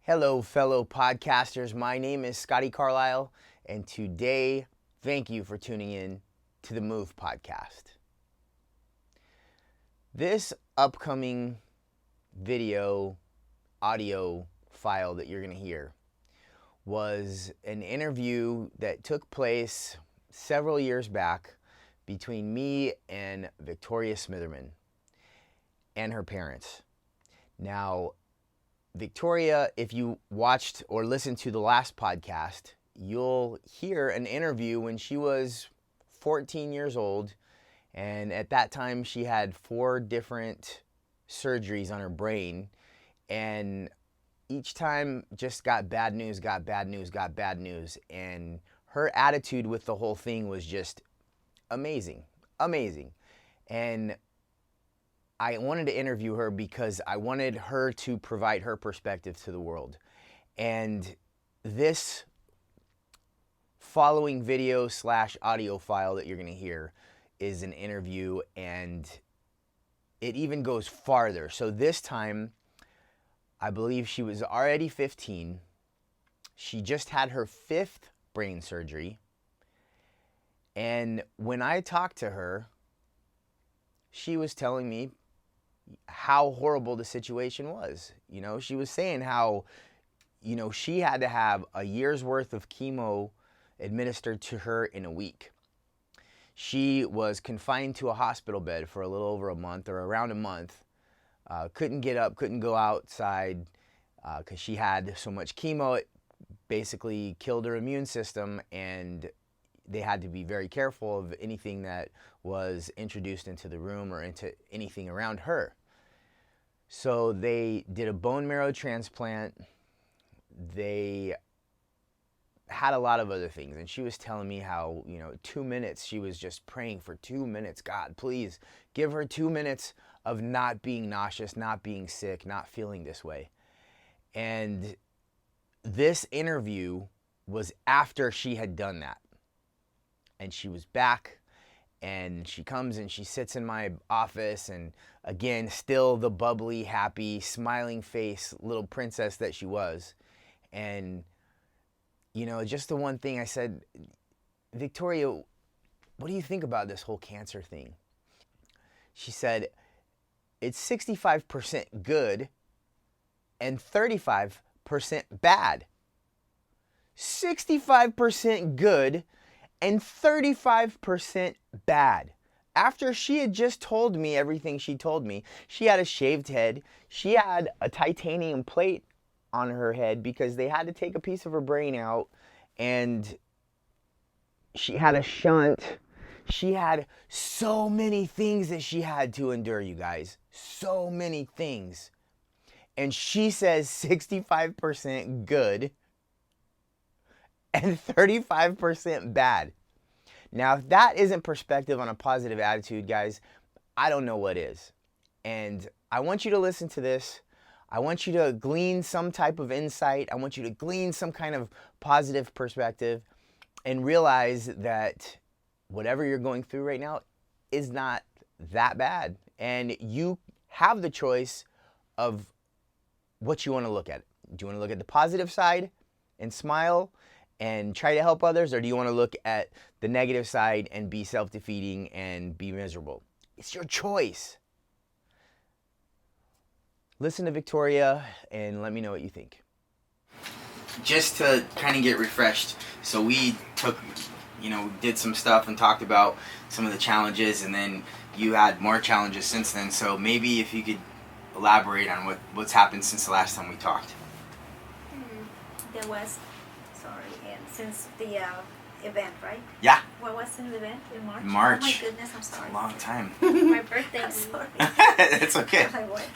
Hello, fellow podcasters. My name is Scotty Carlisle, and today, thank you for tuning in to the Move podcast. This upcoming video, audio file that you're going to hear was an interview that took place several years back between me and Victoria Smitherman and her parents. Now, Victoria, if you watched or listened to the last podcast, you'll hear an interview when she was 14 years old, and at that time she had 4 different surgeries on her brain, and each time just got bad news, and her attitude with the whole thing was just amazing. And I wanted to interview her because I wanted her to provide her perspective to the world. And this following video / audio file that you're going to hear is an interview, and it even goes farther. So this time, I believe she was already 15. She just had her 5th brain surgery. And when I talked to her, she was telling me how horrible the situation was. You know, she was saying how, she had to have a year's worth of chemo administered to her in a week. She was confined to a hospital bed for a little over a month, or around a month. Couldn't get up, couldn't go outside because she had so much chemo. It basically killed her immune system, and they had to be very careful of anything that was introduced into the room or into anything around her. So they did a bone marrow transplant. They had a lot of other things. And she was telling me how, 2 minutes, she was just praying for 2 minutes. God, please give her 2 minutes of not being nauseous, not being sick, not feeling this way. And this interview was after she had done that. And she was back, and she comes and she sits in my office, and again, still the bubbly, happy, smiling face little princess that she was. And, just the one thing I said, Victoria, what do you think about this whole cancer thing? She said, it's 65% good and 35% bad. 65% good and 35% bad. After she had just told me everything she told me, she had a shaved head. She had a titanium plate on her head because they had to take a piece of her brain out, and she had a shunt. She had so many things that she had to endure, you guys. So many things. And she says 65% good and 35% bad. Now, if that isn't perspective on a positive attitude, guys, I don't know what is. And I want you to listen to this. I want you to glean some type of insight. I want you to glean some kind of positive perspective and realize that whatever you're going through right now is not that bad. And you have the choice of what you want to look at. Do you want to look at the positive side and smile and try to help others, or do you want to look at the negative side and be self-defeating and be miserable? It's your choice. Listen to Victoria and let me know what you think. Just to kind of get refreshed, so we took, did some stuff and talked about some of the challenges, and then you had more challenges since then. So maybe if you could elaborate on what's happened since the last time we talked. There was, and since the event, right? Yeah. What was the event in March? March. Oh my goodness, I'm sorry. It's a long time. My birthday. I'm sorry. It's okay. I'm like, what?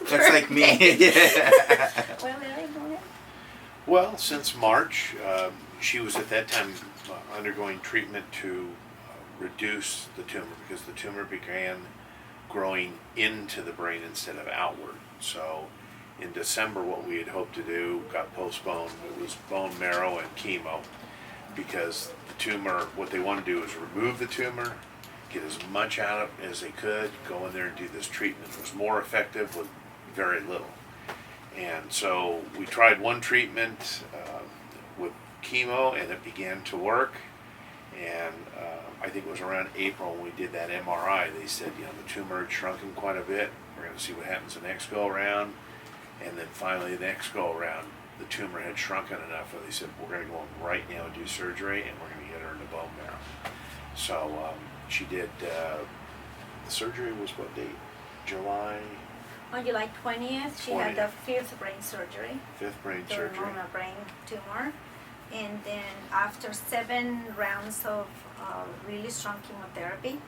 That's like me. Yeah. Well, really, go ahead. Well, since March, she was at that time undergoing treatment to reduce the tumor, because the tumor began growing into the brain instead of outward. So in December, what we had hoped to do got postponed. It was bone marrow and chemo, because the tumor, what they want to do is remove the tumor, get as much out of it as they could, go in there and do this treatment. It was more effective with very little. And so we tried one treatment with chemo, and it began to work. And I think it was around April when we did that MRI. They said, the tumor had shrunken quite a bit. We're going to see what happens the next go around. And then finally, the next go around, the tumor had shrunken enough where they said, we're going to go in right now and do surgery, and we're going to get her in the bone marrow. So she did, the surgery was what date? July On July 20th, she had the 20th. fifth brain surgery. Fifth brain To surgery. remove a brain tumor. And then after 7 rounds of really strong chemotherapy,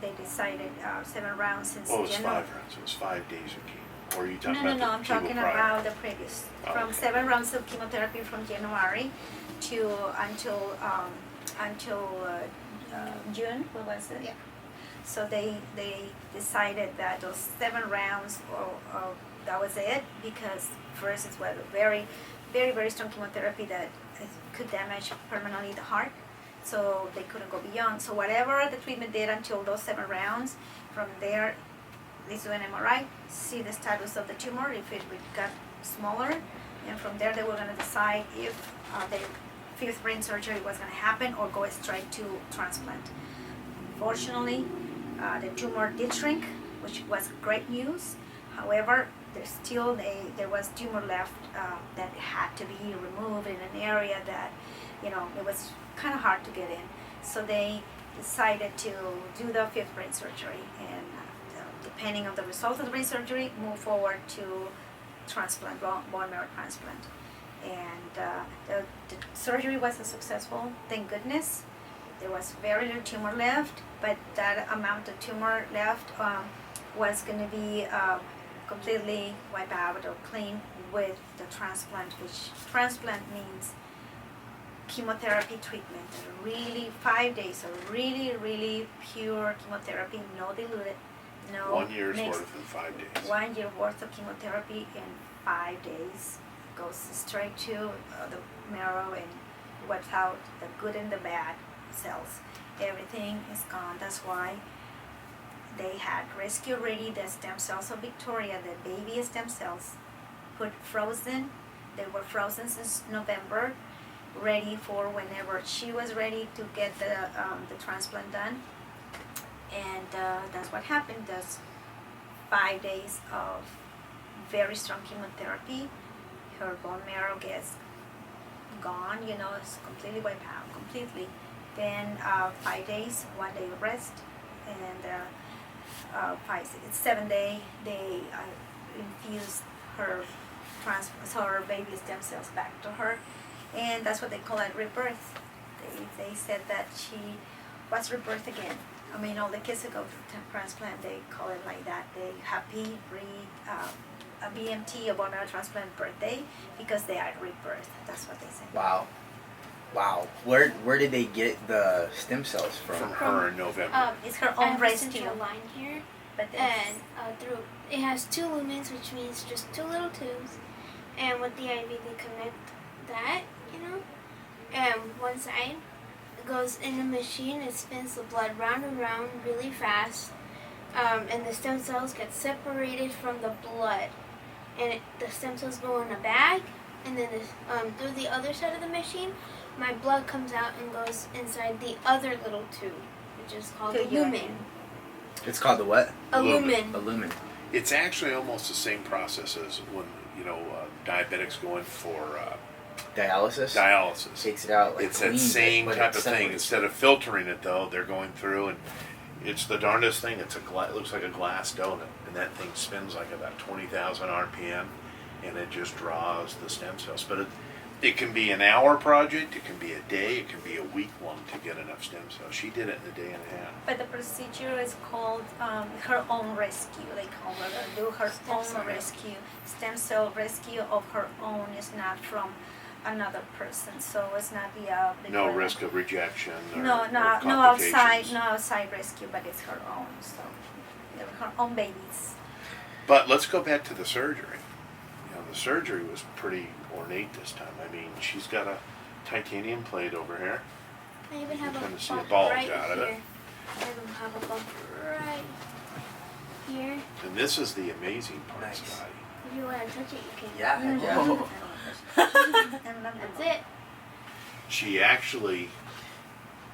they decided 7 rounds since Well, it was January. 5 rounds. It was 5 days of chemo. Or are you No, talking no, about no, the I'm chemo talking prior? about the previous. Oh, From okay. 7 rounds of chemotherapy from January to until June, what was it? Yeah. So they decided that those 7 rounds, that was it, because first it was a very, very, very strong chemotherapy that could damage permanently the heart. So they couldn't go beyond. So whatever the treatment did until those 7 rounds, from there they do an MRI, see the status of the tumor, if it got smaller, and from there they were going to decide if the 5th brain surgery was going to happen or go straight to transplant. Fortunately, the tumor did shrink, which was great news. However, there was tumor left that had to be removed in an area that, it was kind of hard to get in. So they decided to do the 5th brain surgery, and depending on the results of the brain surgery, move forward to transplant, bone marrow transplant. And the surgery was successful, thank goodness. There was very little tumor left, but that amount of tumor left was going to be completely wiped out or clean with the transplant, which transplant means chemotherapy treatment. Really 5 days of really, really pure chemotherapy, no diluted, no 1 year's mixed. worth in 5 days. 1 year worth of chemotherapy in 5 days. Goes straight to the marrow and wipes out the good and the bad cells. Everything is gone. That's why they had rescue ready the stem cells of Victoria, the baby stem cells, put frozen. They were frozen since November, ready for whenever she was ready to get the transplant done. And that's what happened. That's 5 days of very strong chemotherapy. Her bone marrow gets gone, it's completely wiped out, completely. Then 5 days, 1 day of rest, and 7 day, they infused her baby stem cells back to her, and that's what they call it, rebirth. They said that she was rebirthed again. I mean, all the kids who go to transplant, they call it like that. They happy a BMT, a bone marrow transplant birthday, because they are rebirthed. That's what they say. Wow. Where did they get the stem cells From from? her in November. It's her I own have a rescue. central line here, But and it has 2 lumens, which means just 2 little tubes, and with the IV they connect that, and one side goes in the machine. It spins the blood round and round really fast, and the stem cells get separated from the blood, and the stem cells go in a bag, and then through the other side of the machine, my blood comes out and goes inside the other little tube, which is called a lumen. It's called the what? A Lumen. lumen. A lumen. It's actually almost the same process as when diabetics go in for Dialysis? dialysis. Takes it out like It's that cleans it, same but type it of thing. separates Instead of filtering it, though, they're going through, and it's the darndest thing. It looks like a glass donut, and that thing spins like about 20,000 RPM, and it just draws the stem cells. But it can be an hour project, it can be a day, it can be a week long to get enough stem cells. She did it in a day and a half. But the procedure is called her own rescue. They call her do her Stem own cell. rescue. Stem cell rescue of her own is not from another person, so it's not the No risk of rejection or no complications. outside rescue, but it's her own. So they're her own babies. But let's go back to the surgery. The surgery was pretty ornate this time. I mean, she's got a titanium plate over here. I even have You a kinda see a bump bulge right out of here. it. I even have a bump right here. And this is the amazing part, Nice. Scotty. if you want to touch it, you can. Yeah, heck yeah. Oh. That's it. She actually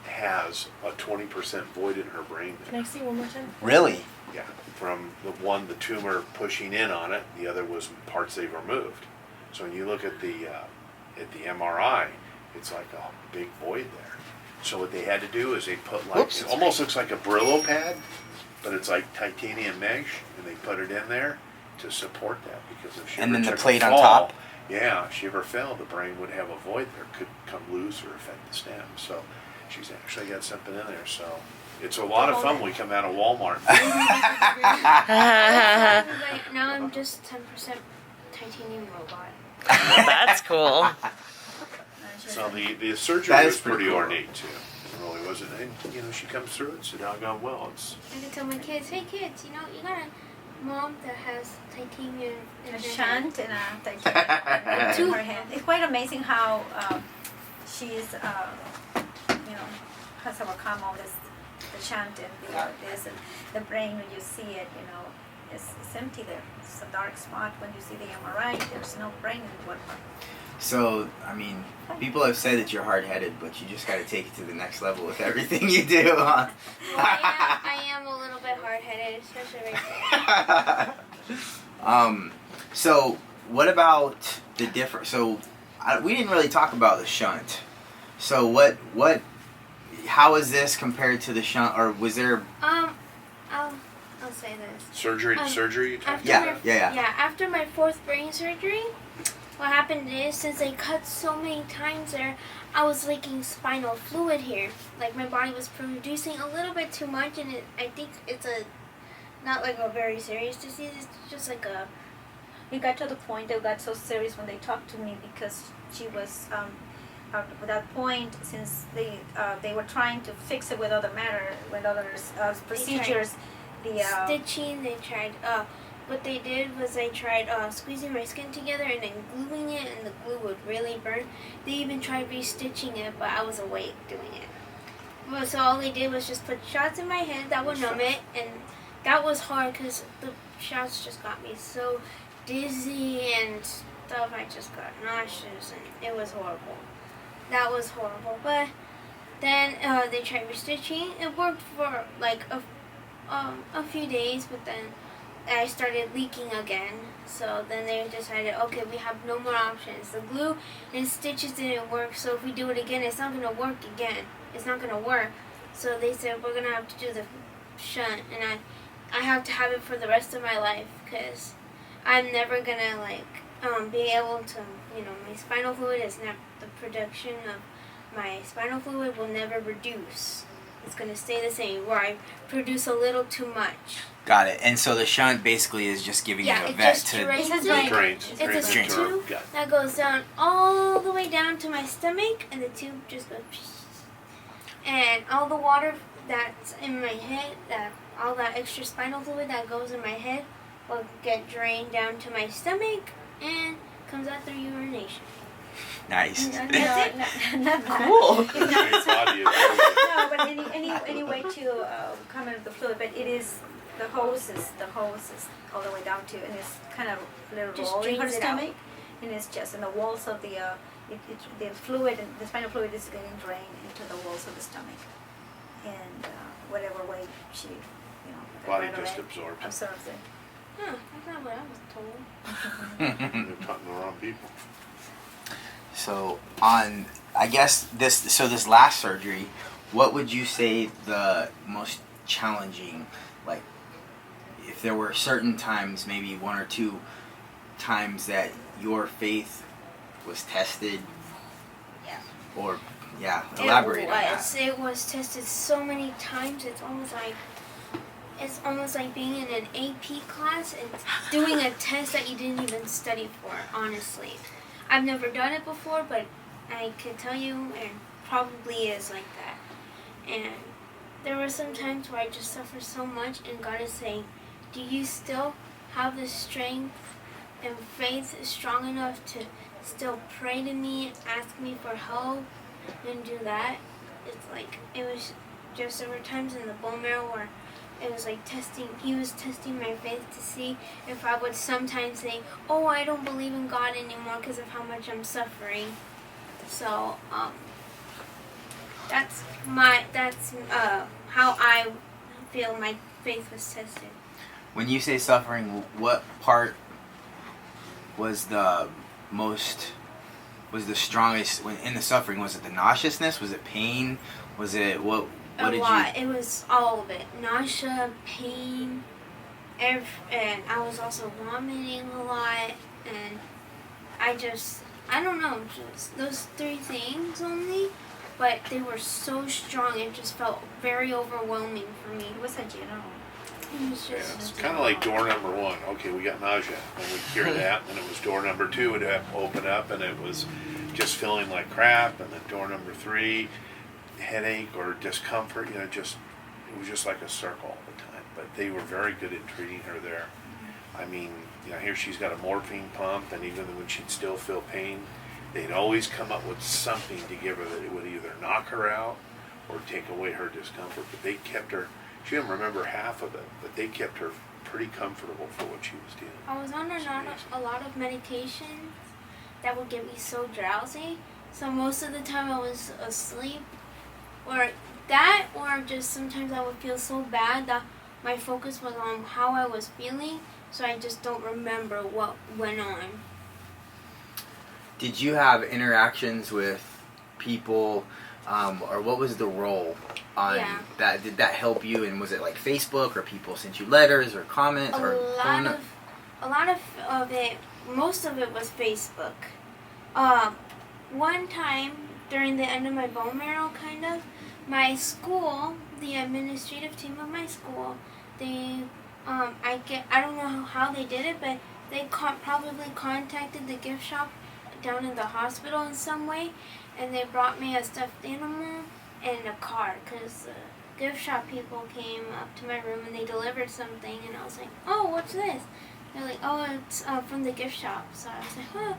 has a 20% void in her brain Can there. I see one more time? Really? Yeah, from the tumor pushing in on it, the other was parts they removed. So when you look at the MRI, it's like a big void there. So what they had to do is they put like, Whoops, it that's almost looks like a Brillo pad, but it's like titanium mesh, and they put it in there to support that, because if she And ever then the took a plate on fall, top? yeah, if she ever fell, the brain would have a void there, could come loose or affect the stem. So she's actually got something in there. So it's a lot of fun when we come out of Walmart. Everybody, now I'm just 10% titanium robot. That's cool. So the surgery That is was pretty pretty cool. ornate too. It really wasn't. And you know, she comes through it. It's doggone well. It's I can tell my kids, hey kids, you know, you got a mom that has titanium in A her shunt head. and a titanium in her hand. It's quite amazing how she's, has overcome all this, the shunt and this and the brain. When you see it, it's empty there. It's a dark spot. When you see the MRI, there's no brain in one part. So, I mean, people have said that you're hard-headed, but you just got to take it to the next level with everything you do, huh? Well, I am a little bit hard-headed, especially right there. So what about the different? So we didn't really talk about the shunt. So how is this compared to the shunt, or was there? I'll say this. surgery to surgery. You talking After about? Yeah. After my 4th brain surgery, what happened is, since they cut so many times there, I was leaking spinal fluid here. Like, my body was producing a little bit too much, and I think it's not like a very serious disease. It's just like a. It got to the point that it got so serious when they talked to me, because she was at that point, since they were trying to fix it with other procedures. Stitching, they tried. What they did was they tried squeezing my skin together and then gluing it, and the glue would really burn. They even tried restitching it, but I was awake doing it. Well, so all they did was just put shots in my head that would numb it, and that was hard because the shots just got me so dizzy and stuff. I just got nauseous, and it was horrible. That was horrible. But then they tried restitching. It worked for like a few days, but then I started leaking again. So then they decided, okay, we have no more options. The glue and stitches didn't work, so if we do it again, it's not going to work again. It's not going to work. So they said, we're going to have to do the shunt, and I have to have it for the rest of my life, because I'm never going to, be able to, my spinal fluid is not, the production of my spinal fluid will never reduce. It's going to stay the same, where I produce a little too much. Got it. And so the shunt basically is just giving you a it vet just to. drains It's it. Drains. It's a Drains into her tube gut. that goes down all the way down to my stomach, and the tube just goes. And all the water that's in my head, all that extra spinal fluid that goes in my head, will get drained down to my stomach and comes out through urination. Nice. Not that. Cool. Your body is very good. No, but any way to come into the fluid, but it is the hose is all the way down to, and it's kind of a little Just roll in her drains it out. stomach, and it's just in the walls of the fluid, and the spinal fluid is getting drained into the walls of the stomach, and whatever way she, the Body right just away absorbs it. it. Huh, that's not what I was told. They're cutting the wrong people. So I guess this last surgery, what would you say the most challenging, like, if there were certain times, maybe 1 or 2 times that your faith was tested? Yeah. Or elaborate on that. It was tested so many times. It's almost like being in an AP class and doing a test that you didn't even study for, honestly. I've never done it before, but I can tell you it probably is like that. And there were some times where I just suffered so much, and God is saying, do you still have the strength and faith strong enough to still pray to me, ask me for help, and do that? It's like, it was just, there were times in the bone marrow where it was like testing. He was testing my faith to see if I would sometimes say, "Oh, I don't believe in God anymore because of how much I'm suffering." So that's how I feel my faith was tested. When you say suffering, what part was the strongest in the suffering? Was it the nauseousness? Was it pain? Was it what? A lot. It was all of it. Nausea, pain, and I was also vomiting a lot, and I don't know, just those 3 things only, but they were so strong. It just felt very overwhelming for me. It was a general. It was Yeah, just it's kind of like door number 1. Okay, we got nausea, and we hear that, and it was door number 2 would have to open up, and it was just feeling like crap, and then door number 3, headache or discomfort. You know, it was just like a circle all the time. But they were very good at treating her there. I mean, you know, here she's got a morphine pump, and even when she'd still feel pain, they'd always come up with something to give her that it would either knock her out or take away her discomfort. But they kept her. She didn't remember half of it, but they kept her pretty comfortable for what she was dealing with. I was on a lot of medications that would get me so drowsy. So most of the time I was asleep, or just sometimes I would feel so bad that my focus was on how I was feeling, so I just don't remember what went on. Did you have interactions with people, or what was the role on that? Did that help you? And was it like Facebook, or people sent you letters or comments, or a lot of it, most of it was Facebook. One time during the end of my bone marrow, kind of, my school, the administrative team of my school, they, I don't know how they did it, but they probably contacted the gift shop down in the hospital in some way, and they brought me a stuffed animal and a card, because the gift shop people came up to my room and they delivered something, and I was like, "Oh, what's this?" They're like, "Oh, it's from the gift shop." So I was like, "Huh."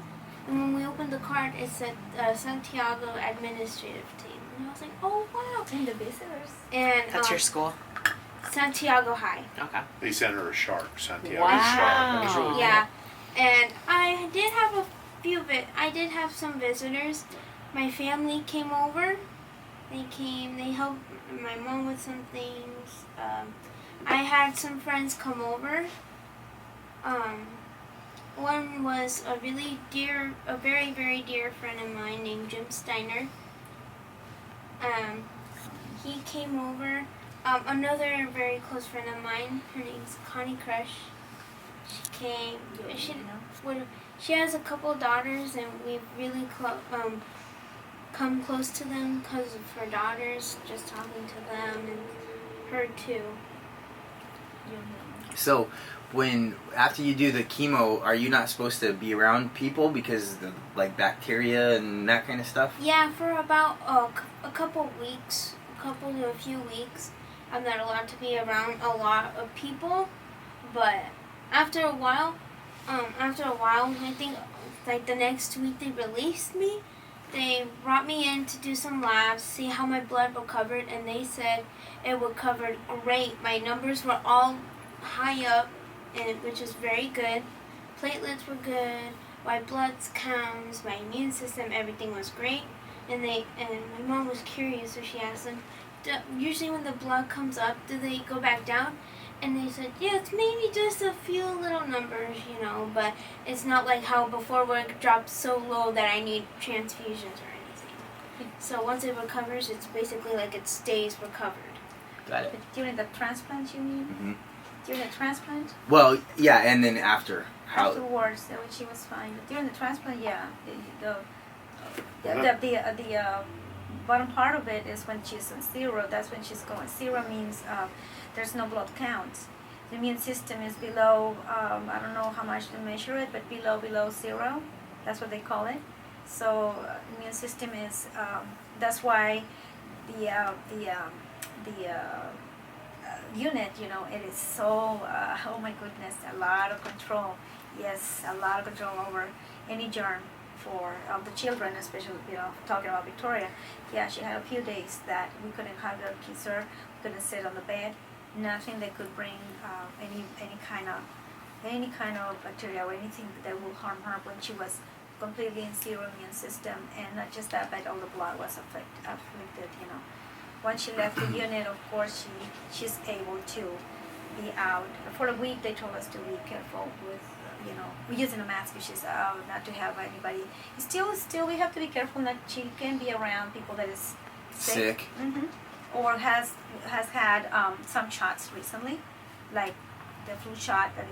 And when we opened the card, it said Santiago administrative team. And I was like, "Oh, wow." And the visitors. And That's your school? Santiago High. Okay. They sent her a shark, Santiago Wow. shark. That was really cool. Yeah. And I did have I did have some visitors. My family came over. They helped my mom with some things. I had some friends come over. One was a very, very dear friend of mine named Jim Steiner. He came over. Another very close friend of mine, her name's Connie Crush. She came. She has a couple daughters, and we've really come close to them because of her daughters, just talking to them, and her too. So, after you do the chemo, are you not supposed to be around people because of the, like, bacteria and that kind of stuff? Yeah, for about a couple weeks, a few weeks, I'm not allowed to be around a lot of people. But after a while, I think like the next week they released me. They brought me in to do some labs, see how my blood recovered, and they said it recovered great. My numbers were all high up, which is very good. Platelets were good, white blood counts, my immune system, everything was great. And my mom was curious, so she asked them, usually when the blood comes up, do they go back down? And they said, yeah, it's maybe just a few little numbers, but it's not like how before where it dropped so low that I need transfusions or anything. So once it recovers, it's basically like it stays recovered. Got it. But during the transplant, you mean? Mm-hmm. During the transplant? Well, yeah, and then after. Afterwards, she was fine. But during the transplant, yeah, the bottom part of it is when she's on zero. That's when she's going. Zero means there's no blood count. The immune system is below. I don't know how much to measure it, but below 0. That's what they call it. So immune system is. That's why the unit, it is so. Oh my goodness, a lot of control. Yes, a lot of control over any germ for the children, especially talking about Victoria. Yeah, she had a few days that we couldn't have her kiss her, we couldn't sit on the bed. nothing that could bring any kind of bacteria or anything that will harm her when she was completely in zero immune system. And not just that, but all the blood was afflicted. Once she left the unit, of course she's able to be out for a week. They told us to be careful with using a mask, which is not to have anybody. Still we have to be careful that she can be around people that is sick. Or has had some shots recently, like the flu shot that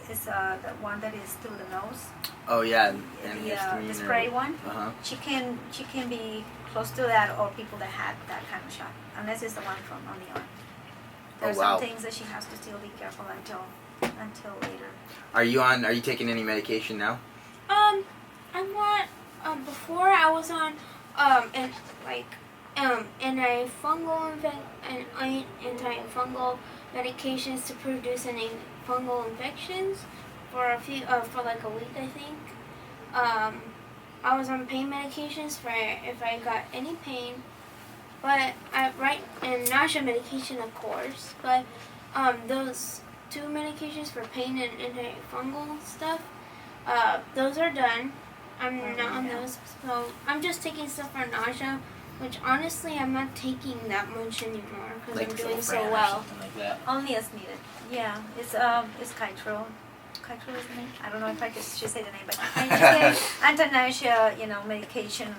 is the one that is through the nose. Oh yeah, The spray one. Uh-huh. She can be close to that, or people that had that kind of shot, unless it's the one from on the arm. There's some things that she has to still be careful until later. Are you taking any medication now? I'm not. Before I was on antifungal medications to produce any fungal infections for like a week, I think. I was on pain medications for if I got any pain, but and nausea medication, of course. But those two medications for pain and antifungal stuff, those are done. I'm not on those, so I'm just taking stuff for nausea, which honestly I'm not taking that much anymore because I'm doing so well. Like that. Only as needed. Yeah, it's Kytril. Kytril is the name. I don't know if I should say the name, but anti-nausea, medication,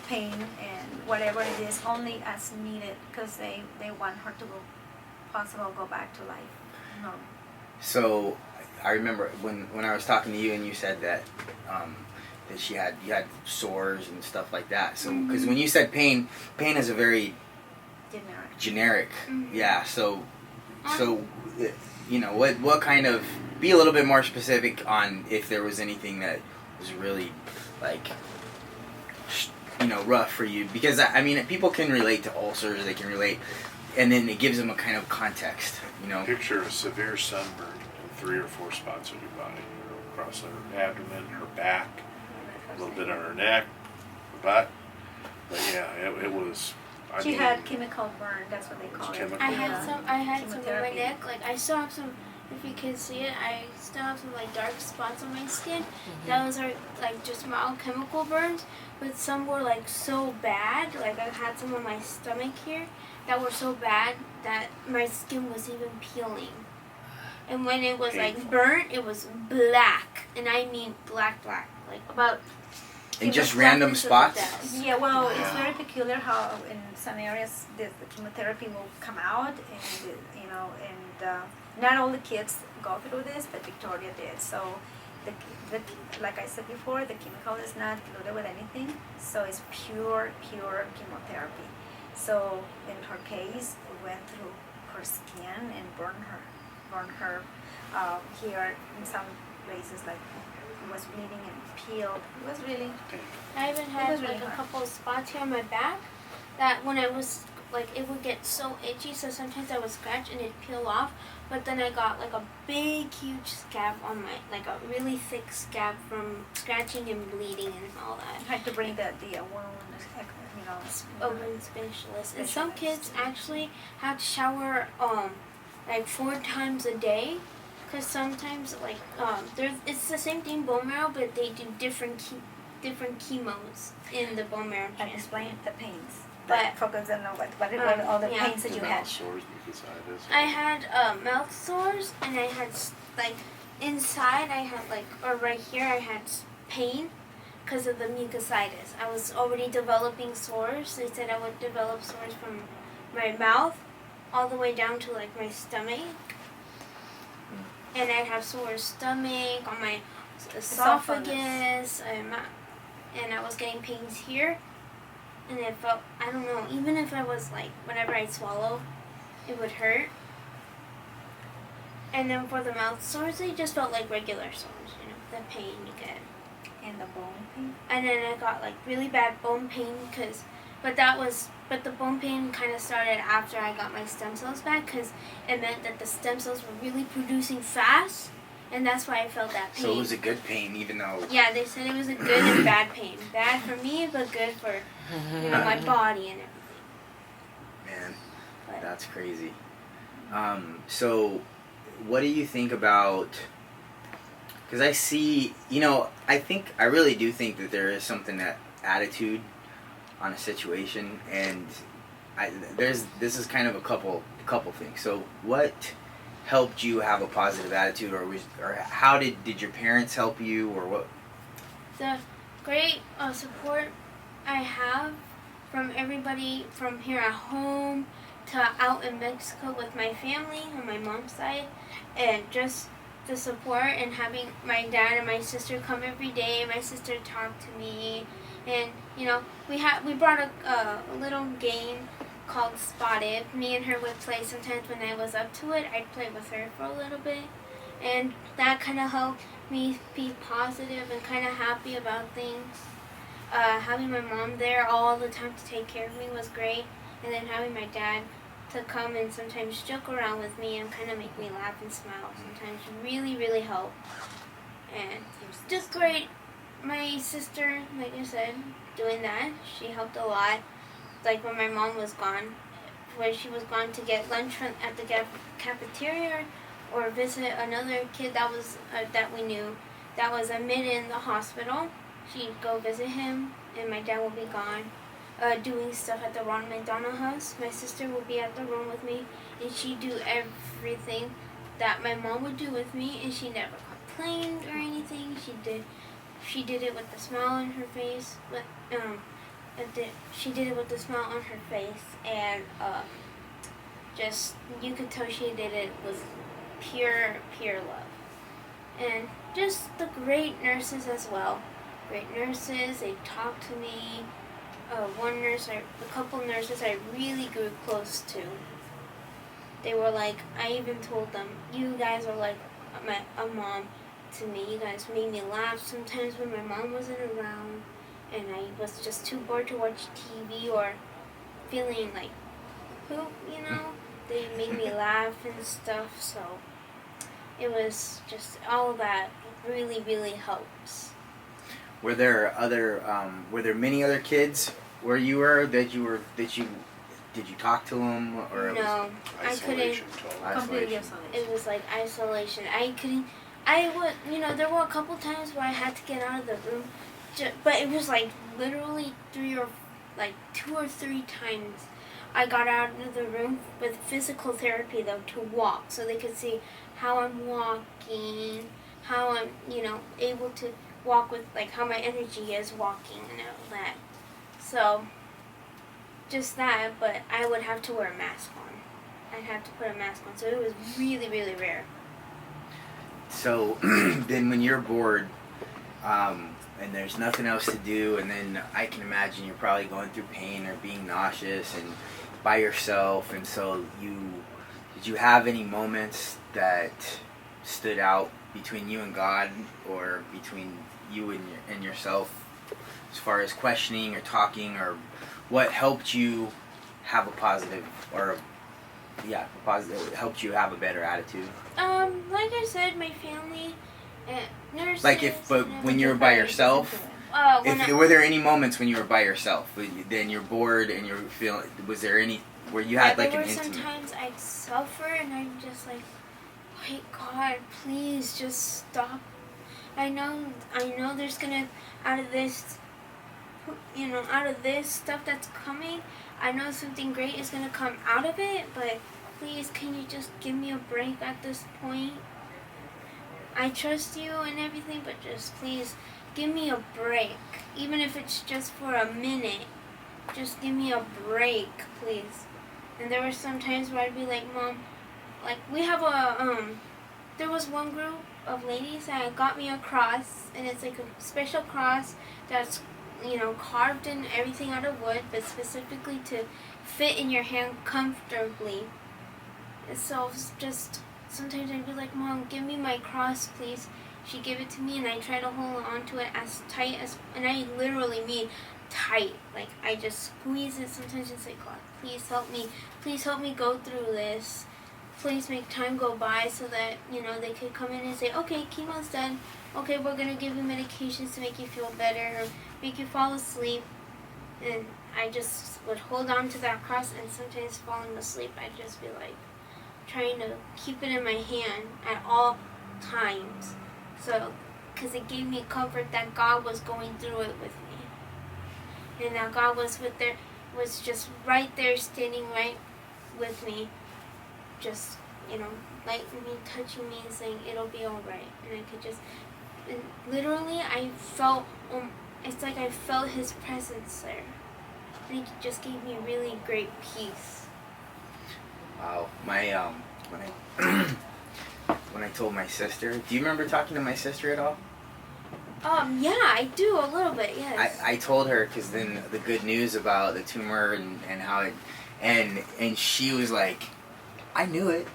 pain, and whatever it is, only as needed because they want her to go back to life. No. So, I remember when I was talking to you and you said that that you had sores and stuff like that. So, because when you said pain is a very generic. Yeah. So, what kind of, be a little bit more specific on if there was anything that was really like, rough for you, because I mean people can relate to ulcers, they can relate, and then it gives them a kind of context. Picture a severe sunburn in 3 or 4 spots on your body, across her abdomen, her back, a little bit on her neck, her butt. But yeah, it was. She had chemical burn. That's what they call it. I had some on my neck. Like I still have some. If you can see it, I still have some like dark spots on my skin. Those are like just mild chemical burns, but some were like so bad. Like I had some on my stomach here that were so bad that my skin was even peeling. And when it was like burnt, it was black, and I mean black, like about. In just random spots? Yeah, well, it's very peculiar how in some areas the chemotherapy will come out, and not all the kids go through this, but Victoria did. So, like I said before, the chemical is not loaded with anything, so it's pure chemotherapy. So, in her case, it went through her skin and burned her here in some places, like. Was bleeding and peeled. It was really. I even had like a couple of spots here on my back that when I was like it would get so itchy, so sometimes I would scratch and it'd peel off. But then I got like a big, huge scab on my, like a really thick scab from scratching and bleeding and all that. I had to bring the wound, a wound specialist. And some kids actually have to shower like 4 times a day. Because sometimes, like, it's the same thing bone marrow, but they do different chemos in the bone marrow. And explain the pains. But focus on what all the pains that you had. Sores, mucositis. I had mouth sores, and I had like inside. I had or right here. I had pain because of the mucositis. I was already developing sores. They said I would develop sores from my mouth all the way down to like my stomach. And I'd have sore stomach, on my esophagus, and I was getting pains here. And it felt, I don't know, even if I was like, whenever I'd swallow, it would hurt. And then for the mouth sores, they just felt like regular sores, the pain you get. And the bone pain? And then I got like really bad bone pain but the bone pain kind of started after I got my stem cells back because it meant that the stem cells were really producing fast, and that's why I felt that pain. So it was a good pain, even though... Yeah, they said it was a good and bad pain. Bad for me, but good for my body and everything. Man, that's crazy. So, what do you think about? Because I see, I really do think that there is something that attitude on a situation, and this is kind of a couple things. So, what helped you have a positive attitude, or how did your parents help you, or what? The great support I have from everybody from here at home to out in Mexico with my family on my mom's side, and just the support and having my dad and my sister come every day. My sister talked to me, and we brought a little game called Spotted. Me and her would play sometimes when I was up to it. I'd play with her for a little bit, and that kind of helped me be positive and kind of happy about things. Having my mom there all the time to take care of me was great, and then having my dad to come and sometimes joke around with me and kind of make me laugh and smile sometimes really, really helped. And it was just great. My sister, like I said, doing that, she helped a lot. Like when my mom was gone, when she was gone to get lunch at the cafeteria or visit another kid that was that we knew that was admitted in the hospital, she'd go visit him, and my dad will be gone. Doing stuff at the Ronald McDonald House. My sister would be at the room with me, and she'd do everything that my mom would do with me, and she never complained or anything. She did it with a smile on her face. She did it with a smile on her face, and just you could tell she did it with pure love. And just the great nurses as well. Great nurses. They talked to me. A couple nurses I really grew close to. They were like, I even told them, you guys are like a mom to me. You guys made me laugh sometimes when my mom wasn't around, and I was just too bored to watch TV or feeling like poop, They made me laugh and stuff, so it was just all that really, really helps. Were there many other kids where you were did you talk to them, or no, I couldn't. Isolation. It was like isolation. There were a couple times where I had to get out of the room, but it was like literally 2 or 3 times I got out of the room with physical therapy though to walk, so they could see how I'm walking, how I'm able to walk with like how my energy is walking and all that. So just that, but I would have to wear a mask on. I'd have to put a mask on, so it was really, really rare. So then when you're bored and there's nothing else to do, and then I can imagine you're probably going through pain or being nauseous and by yourself, and so did you have any moments that stood out between you and God, or between you and yourself, as far as questioning or talking, or what helped you have a positive, helped you have a better attitude? Like I said, my family, nurses. When you were by yourself, were there any moments when you were by yourself, then you're bored and you're feeling? Was there any where you had like an intimate? Sometimes I'd suffer and I'm just like, wait, God, please just stop. I know there's gonna out of this stuff that's coming. I know something great is gonna come out of it, but please, can you just give me a break at this point? I trust you and everything, but just please give me a break. Even if it's just for a minute, just give me a break, please. And there were some times where I'd be like, Mom, like we have there was one group of ladies that got me a cross, and it's like a special cross that's carved in everything out of wood, but specifically to fit in your hand comfortably. And so just sometimes I'd be like, Mom, give me my cross, please. She gave it to me, and I try to hold on to it as tight as, and I literally mean tight. Like I just squeeze it. Sometimes it's like, God, please help me. Please help me go through this. Please make time go by so that they could come in and say, okay, chemo's done. Okay, we're gonna give you medications to make you feel better or make you fall asleep. And I just would hold on to that cross, and sometimes falling asleep, I'd just be like, trying to keep it in my hand at all times. So, because it gave me comfort that God was going through it with me. And that God was just right there, standing right with me. Just, like me, touching me and saying, it'll be alright. And I could just, and literally, I felt, it's like I felt His presence there. And He just gave me really great peace. Wow. When I when I told my sister, do you remember talking to my sister at all? Yeah, I do a little bit, yes. I told her, because then the good news about the tumor and how it, and she was like, I knew it,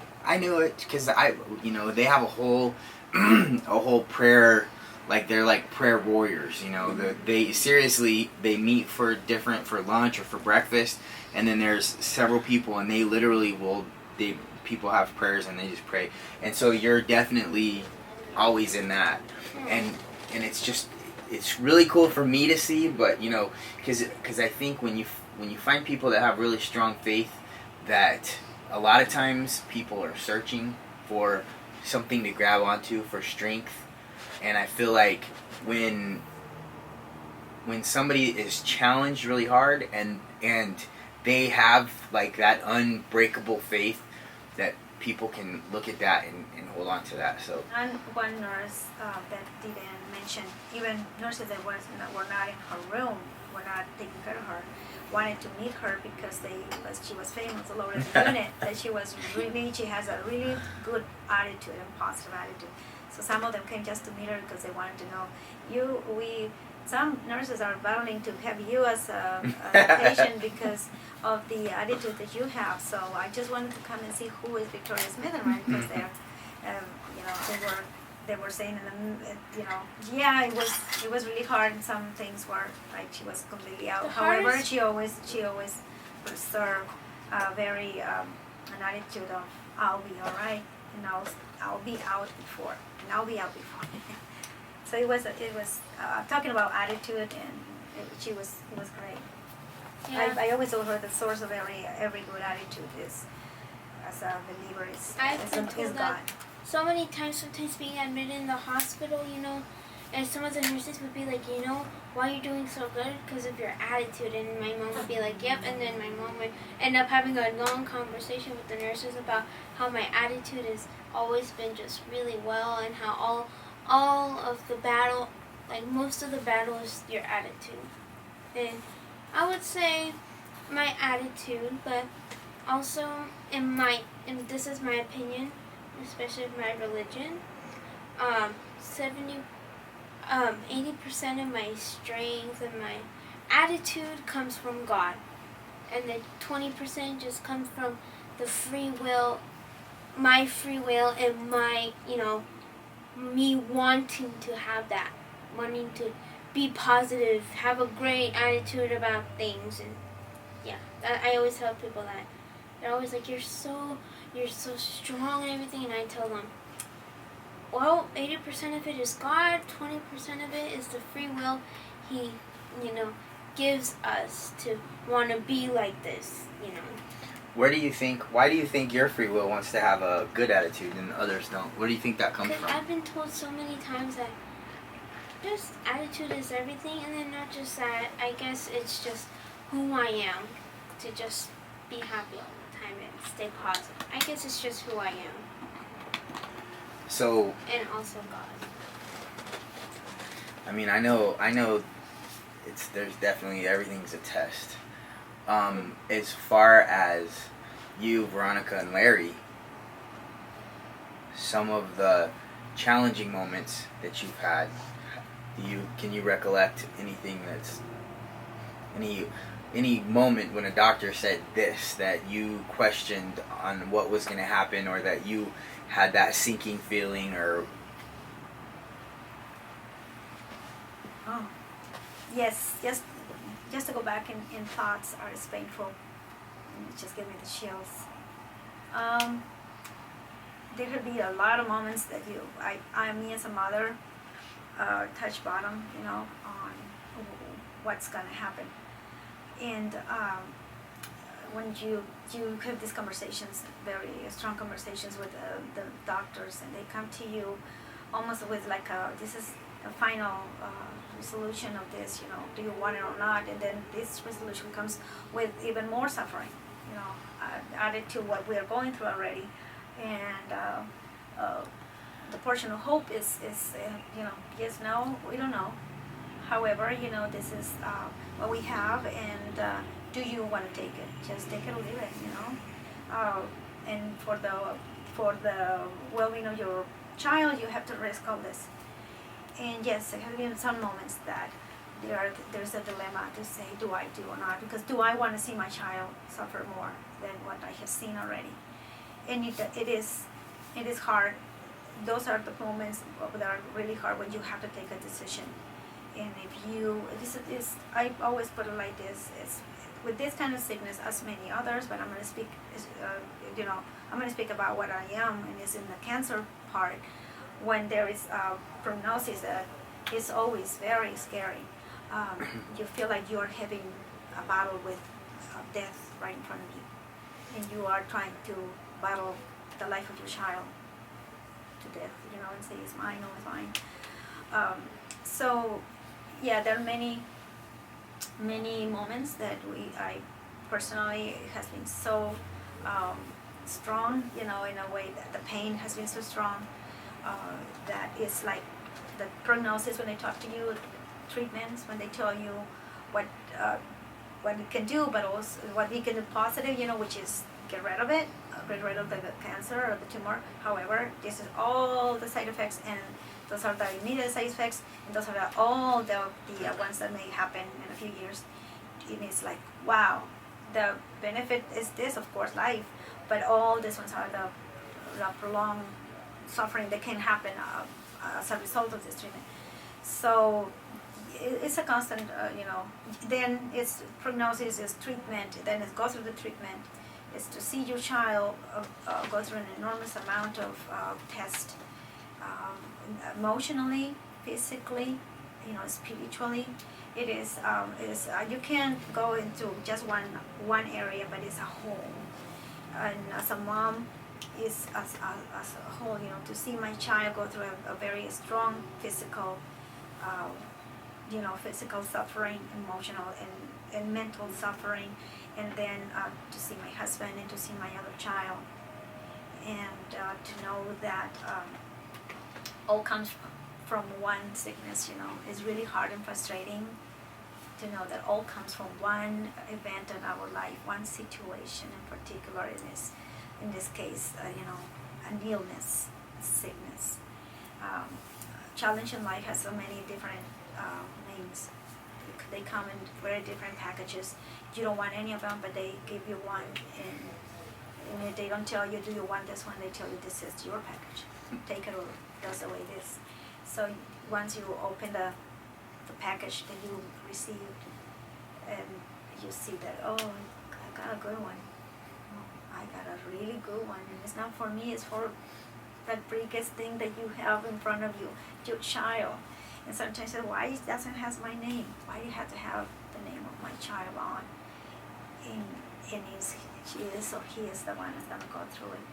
because they have a whole a whole prayer, like they're like prayer warriors, they meet for lunch or for breakfast, and then there's several people, and they literally people have prayers and they just pray, and so you're definitely always in that, and it's really cool for me to see, but because I think when you find people that have really strong faith, that a lot of times people are searching for something to grab onto for strength, and I feel like when somebody is challenged really hard and they have like that unbreakable faith, that people can look at that and hold on to that. So, and one nurse that didn't mention, even nurses that were not in her room, were not taking care of her, wanted to meet her because she was famous all over the unit, that she has a really good attitude and positive attitude. So some of them came just to meet her because they wanted to know some nurses are battling to have you as a patient because of the attitude that you have. So I just wanted to come and see who is Victoria Smitherman, because they're, they were saying, it was really hard. And some things were like she was completely out. However, she always preserved very an attitude of I'll be all right, and I'll be out before, and I'll be out before. So it was talking about attitude, and it was great. Yeah. I always told her the source of every good attitude is, as a believer, is God. So many times, sometimes being admitted in the hospital, and some of the nurses would be like, why are you doing so good? Because of your attitude. And my mom would be like, yep. And then my mom would end up having a long conversation with the nurses about how my attitude has always been just really well, and how all of the battle, like most of the battle, is your attitude. And I would say my attitude, but also and this is my opinion, especially of my religion, 80% of my strength and my attitude comes from God, and the 20% just comes from the free will, my free will, and my, me wanting to have that, wanting to be positive, have a great attitude about things, and I always tell people that. They're always like, you're so strong and everything, and I tell them, well, 80% of it is God, 20% of it is the free will He, gives us to want to be like this, Why do you think your free will wants to have a good attitude and others don't? Where do you think that comes from? I've been told so many times that just attitude is everything, and then not just that, I guess it's just who I am, to just be happy all the time and stay positive. I guess it's just who I am. So. And also God. I mean, I know. There's definitely, everything's a test. As far as you, Veronica, and Larry, some of the challenging moments that you've had, can you recollect anything that's any moment when a doctor said this that you questioned on what was going to happen, or that you had that sinking feeling, or? Oh, yes, just to go back in thoughts are as painful. It just gave me the chills. There could be a lot of moments that me as a mother, touch bottom, on what's gonna happen. And when you have these conversations, very strong conversations with the doctors, and they come to you almost with like this is a final resolution of this, do you want it or not? And then this resolution comes with even more suffering, added to what we are going through already. And the portion of hope is yes, no, we don't know. However, this is what we have, and do you want to take it? Just take it or leave it, and for the well-being of your child, you have to risk all this. And yes, there have been some moments that there's a dilemma to say, do I do or not? Because do I want to see my child suffer more than what I have seen already? And it is hard. Those are the moments that are really hard when you have to take a decision. And I always put it like this: it's with this kind of sickness, as many others, but I'm going to speak, I'm going to speak about what I am, and it's in the cancer part. When there is prognosis that is always very scary. You feel like you're having a battle with death right in front of you, and you are trying to battle the life of your child to death, and say it's mine, no, it's mine. So, yeah, there are many moments that I personally has been so strong, in a way that the pain has been so strong that it's like the prognosis when they talk to you, treatments when they tell you what it can do, but also what we can do positive, which is get rid of it, get rid of the cancer or the tumor. However, this is all the side effects, and those are the immediate side effects, and those are all the ones that may happen in a few years. And it's like, wow, the benefit is this, of course, life, but all these ones are the prolonged suffering that can happen as a result of this treatment. So it's a constant, then it's prognosis, is treatment, then it goes through the treatment. It's to see your child go through an enormous amount of tests, emotionally, physically, spiritually. It is, you can't go into just one area, but it's a whole. And as a mom, is as a whole, to see my child go through a very strong physical, physical suffering, emotional and mental suffering, and then to see my husband and to see my other child, and to know that all comes from one sickness, is really hard and frustrating to know that all comes from one event in our life, one situation in particular, in this case, an illness, sickness. Challenge in life has so many different names. They come in very different packages. You don't want any of them, but they give you one, and if they don't tell you, do you want this one, they tell you this is your package. Take it or that's the way it is. So once you open the package that you received, and you see that, oh, I got a good one. I got a really good one, and it's not for me, it's for that biggest thing that you have in front of you, your child. And sometimes I say, why it doesn't have my name? Why do you have to have the name of my child on? And she is, or he is the one that's gonna go through it.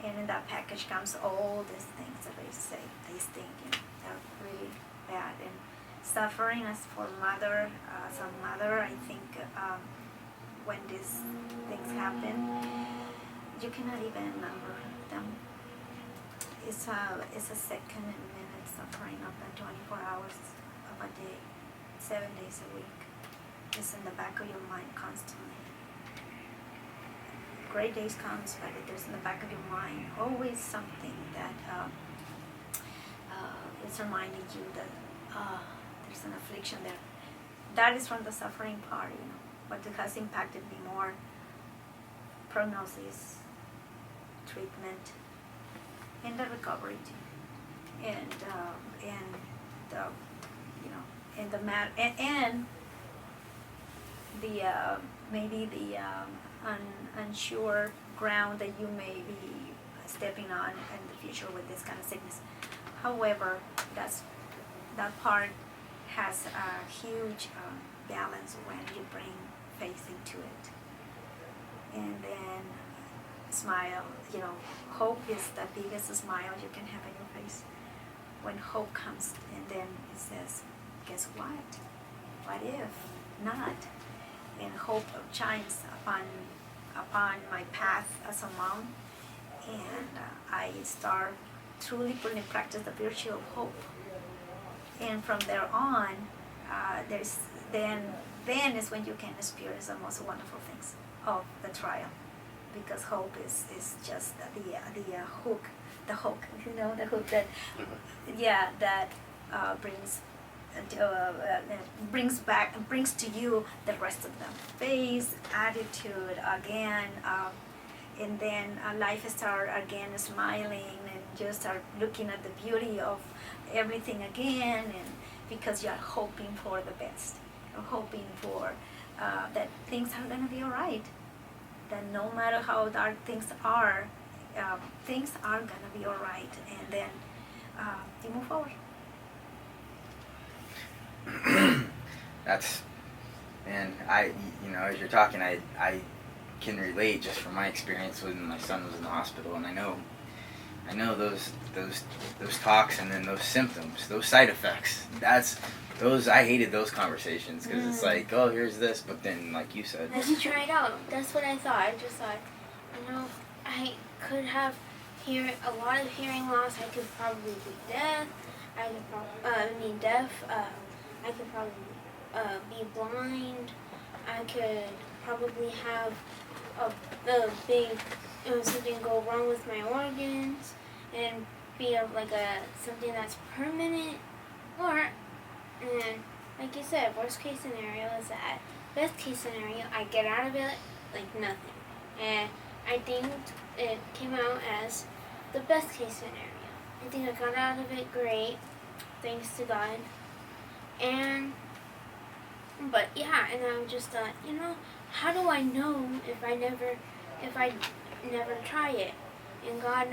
And in that package comes all these things that they say, these things, they're really bad. And suffering as for mother, as a mother, I think when these things happen, you cannot even remember them. It's a second and minute suffering of the 24 hours of a day, 7 days a week. It's in the back of your mind constantly. Great days comes, but there's in the back of your mind always something that is reminding you that there's an affliction there. That is from the suffering part, but it has impacted me more. Prognosis, treatment, and the recovery too, and the and the maybe the unsure ground that you may be stepping on in the future with this kind of sickness. However, that part has a huge balance when you bring faith into it. and then smile. You know, hope is the biggest smile you can have in your face. When hope comes, and then it says, guess what? What if not? And hope shines upon my path as a mom, and I start truly putting in practice the virtue of hope. And from there on, there's then is when you can experience the most wonderful things of the trial, because hope is just the hook, the hook that that brings to you the rest of them. Face, attitude again, and then life start again smiling, and you start looking at the beauty of everything again, and because you are hoping for the best, you're hoping for that things are gonna be alright. That no matter how dark things are gonna be alright, and then you move forward. That's, and as you're talking, I can relate just from my experience when my son was in the hospital, and I know those talks, and then those symptoms, those side effects. I hated those conversations, because it's like, oh, here's this, but then, like you said, As you try it out, that's what I thought. I just thought, I could have a lot of hearing loss. I could probably be deaf. I could probably be blind. I could probably have a big something go wrong with my organs and be something that's permanent. Or, and like you said, worst case scenario is that. Best case scenario, I get out of it like nothing. And I think it came out as the best case scenario. I think I got out of it great, thanks to God. And I just thought, how do I know if I never try it? And God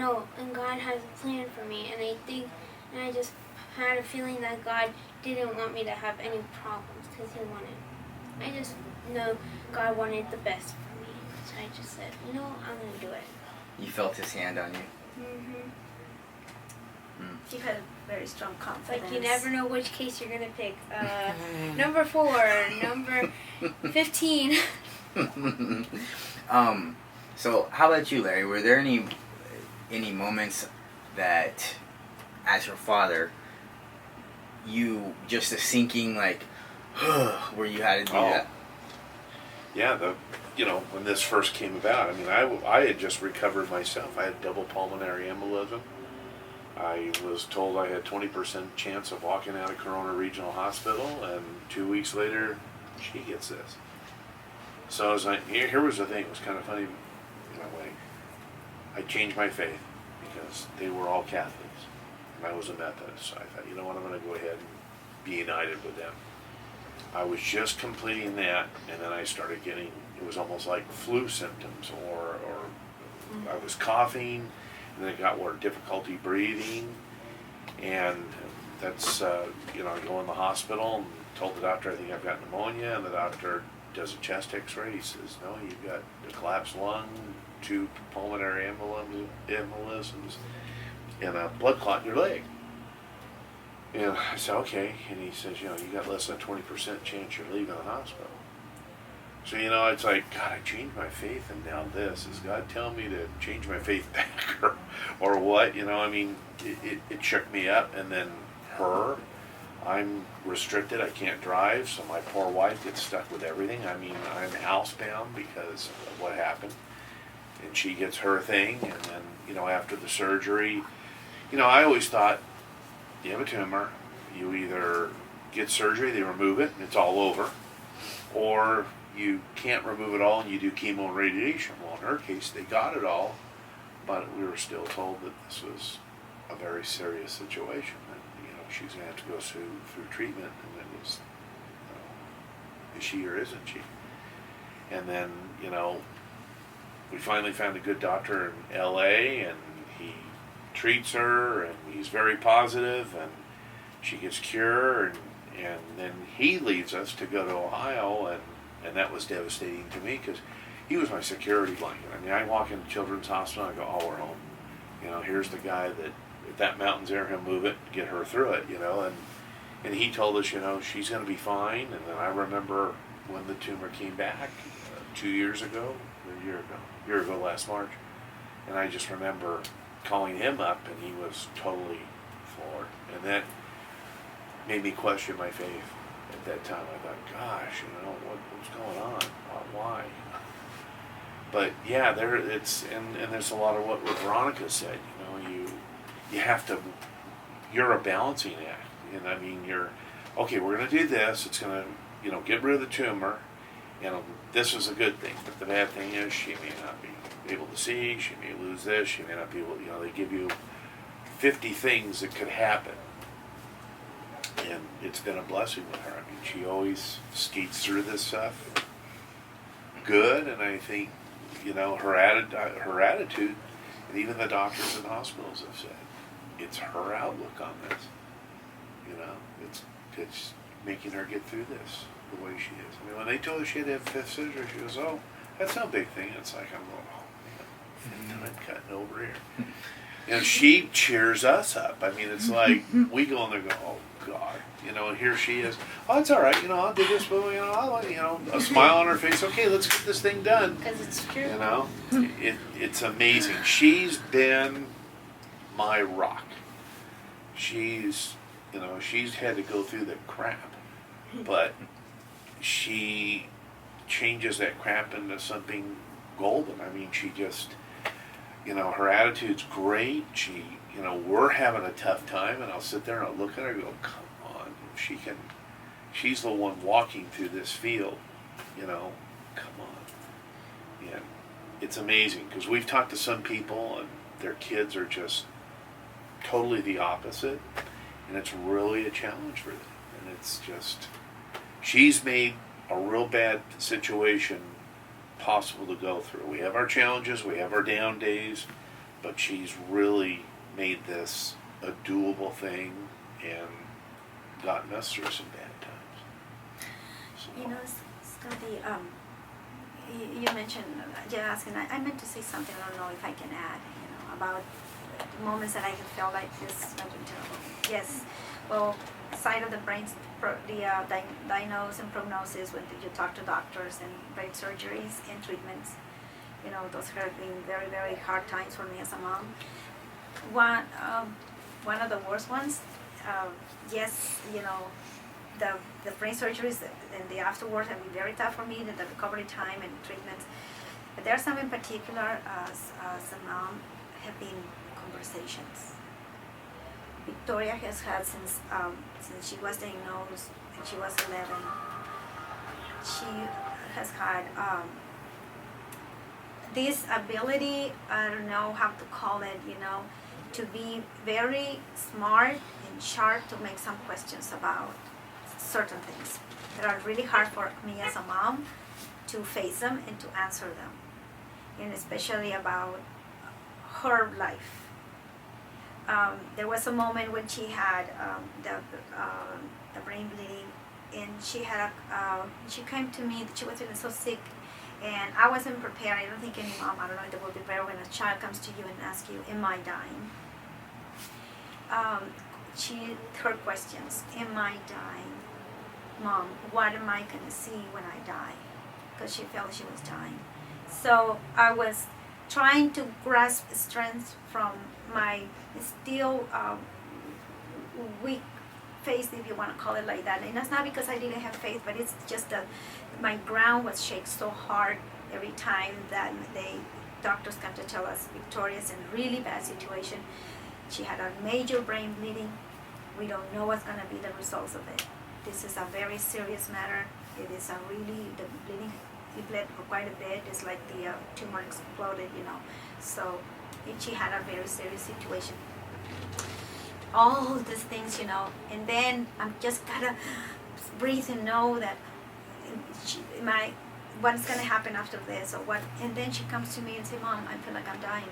has a plan for me, and I just had a feeling that God didn't want me to have any problems, because I just know God wanted the best for me. So I just said, I'm gonna do it. you felt His hand on you. You had a very strong confidence. Like, you never know which case you're gonna pick. Number 4, number 15. So how about you, Larry? Were there any moments that, as your father, you just a sinking, like, where you had to do that? Yeah, when this first came about, I had just recovered myself. I had double pulmonary embolism. I was told I had 20% chance of walking out of Corona Regional Hospital, and 2 weeks later, she gets this. So I was like, here was the thing. It was kind of funny in a way. I changed my faith because they were all Catholics, and I was a Methodist. So I thought, I'm going to go ahead and be united with them. I was just completing that, and then I started getting, it was almost like flu symptoms, or I was coughing, and then it got more difficulty breathing, and that's, I go in the hospital and told the doctor I think I've got pneumonia, and the doctor does a chest x-ray. He says, no, you've got a collapsed lung, 2 pulmonary embolisms, and a blood clot in your leg. And I said, okay. And he says, you got less than a 20% chance you're leaving the hospital. So, it's like, God, I changed my faith, and now this. Is God telling me to change my faith back, or what? It shook me up. And then I'm restricted. I can't drive, so my poor wife gets stuck with everything. I'm housebound because of what happened. And she gets her thing, and then, after the surgery, I always thought, you have a tumor, you either get surgery, they remove it, and it's all over, or you can't remove it all and you do chemo and radiation. Well, in her case, they got it all, but we were still told that this was a very serious situation, and she was going to have to go through treatment, and it was, is she or isn't she? And then, we finally found a good doctor in LA, and he treats her, and he's very positive, and she gets cured, and then he leaves us to go to Ohio, and that was devastating to me, because he was my security blanket. I mean, I walk into Children's Hospital, I go, oh, we're home. You know, here's the guy that, if that mountain's there, he'll move it, get her through it, you know, and he told us, you know, she's going to be fine. And then I remember when the tumor came back 2 years ago, or a year ago last March, and I just remember calling him up, and he was totally floored. And that made me question my faith at that time. I thought, gosh, you know, what's going on? Why? But yeah, and there's a lot of what Veronica said. You know, you have to. You're a balancing act, and I mean, okay. We're going to do this. It's going to, you know, get rid of the tumor, and this is a good thing. But the bad thing is, she may not be able to see. She may lose this. She may not be able. You know, they give you 50 things that could happen, and it's been a blessing with her. I mean, she always skates through this stuff good, and I think, you know, her attitude, and even the doctors and hospitals have said, it's her outlook on this. You know, it's making her get through this the way she is. I mean, when they told her she had to have fifth surgery, she goes, oh, that's no big thing. It's like, I'm going, oh, man, I'm cutting over here. And she cheers us up. I mean, it's like, we go in there and go, oh, God. You know, and here she is. Oh, it's all right. You know, I'll do this, but, you know, a smile on her face. Okay, let's get this thing done. Because it's true. You know, it's amazing. She's been my rock. She's had to go through the crap, but she changes that crap into something golden. I mean, she just, you know, her attitude's great. She, you know, we're having a tough time, and I'll sit there and I'll look at her and go, come on, she's the one walking through this field, you know, come on. And it's amazing, because we've talked to some people and their kids are just totally the opposite, and it's really a challenge for them. And it's just, she's made a real bad situation possible to go through. We have our challenges, we have our down days, but she's really made this a doable thing and gotten us through some bad times. So. You know, Scotty, you mentioned, you're asking, I meant to say something, I don't know if I can add, you know, about the moments that I have felt like this. Yes, well, side of the brains, the diagnosis and prognosis, when you talk to doctors and brain surgeries and treatments, you know, those have been very, very hard times for me as a mom. One of the worst ones, yes, you know, the brain surgeries and the afterwards have been very tough for me, the recovery time and treatments. But there are some in particular, as a mom, have been conversations. Victoria has had since she was diagnosed and she was 11. She has had this ability, I don't know how to call it, you know, to be very smart and sharp to make some questions about certain things that are really hard for me as a mom to face them and to answer them, and especially about her life. There was a moment when she had the brain bleeding, and she came to me. She was feeling so sick, and I wasn't prepared. I don't think any mom, I don't know if they will be prepared when a child comes to you and asks you, "Am I dying?" Her questions: "Am I dying, Mom? What am I gonna see when I die?" Because she felt she was dying. So I was trying to grasp strength from my still weak faith, if you want to call it like that. And that's not because I didn't have faith, but it's just that my ground was shaken so hard every time that doctors come to tell us Victoria's in a really bad situation. She had a major brain bleeding. We don't know what's going to be the results of it. This is a very serious matter. It is the bleeding, it bled for quite a bit. It's like the tumor exploded, you know. So she had a very serious situation. All these things, you know, and then I'm just gotta breathe and know that what's gonna happen after this, or what. And then she comes to me and says, "Mom, I feel like I'm dying.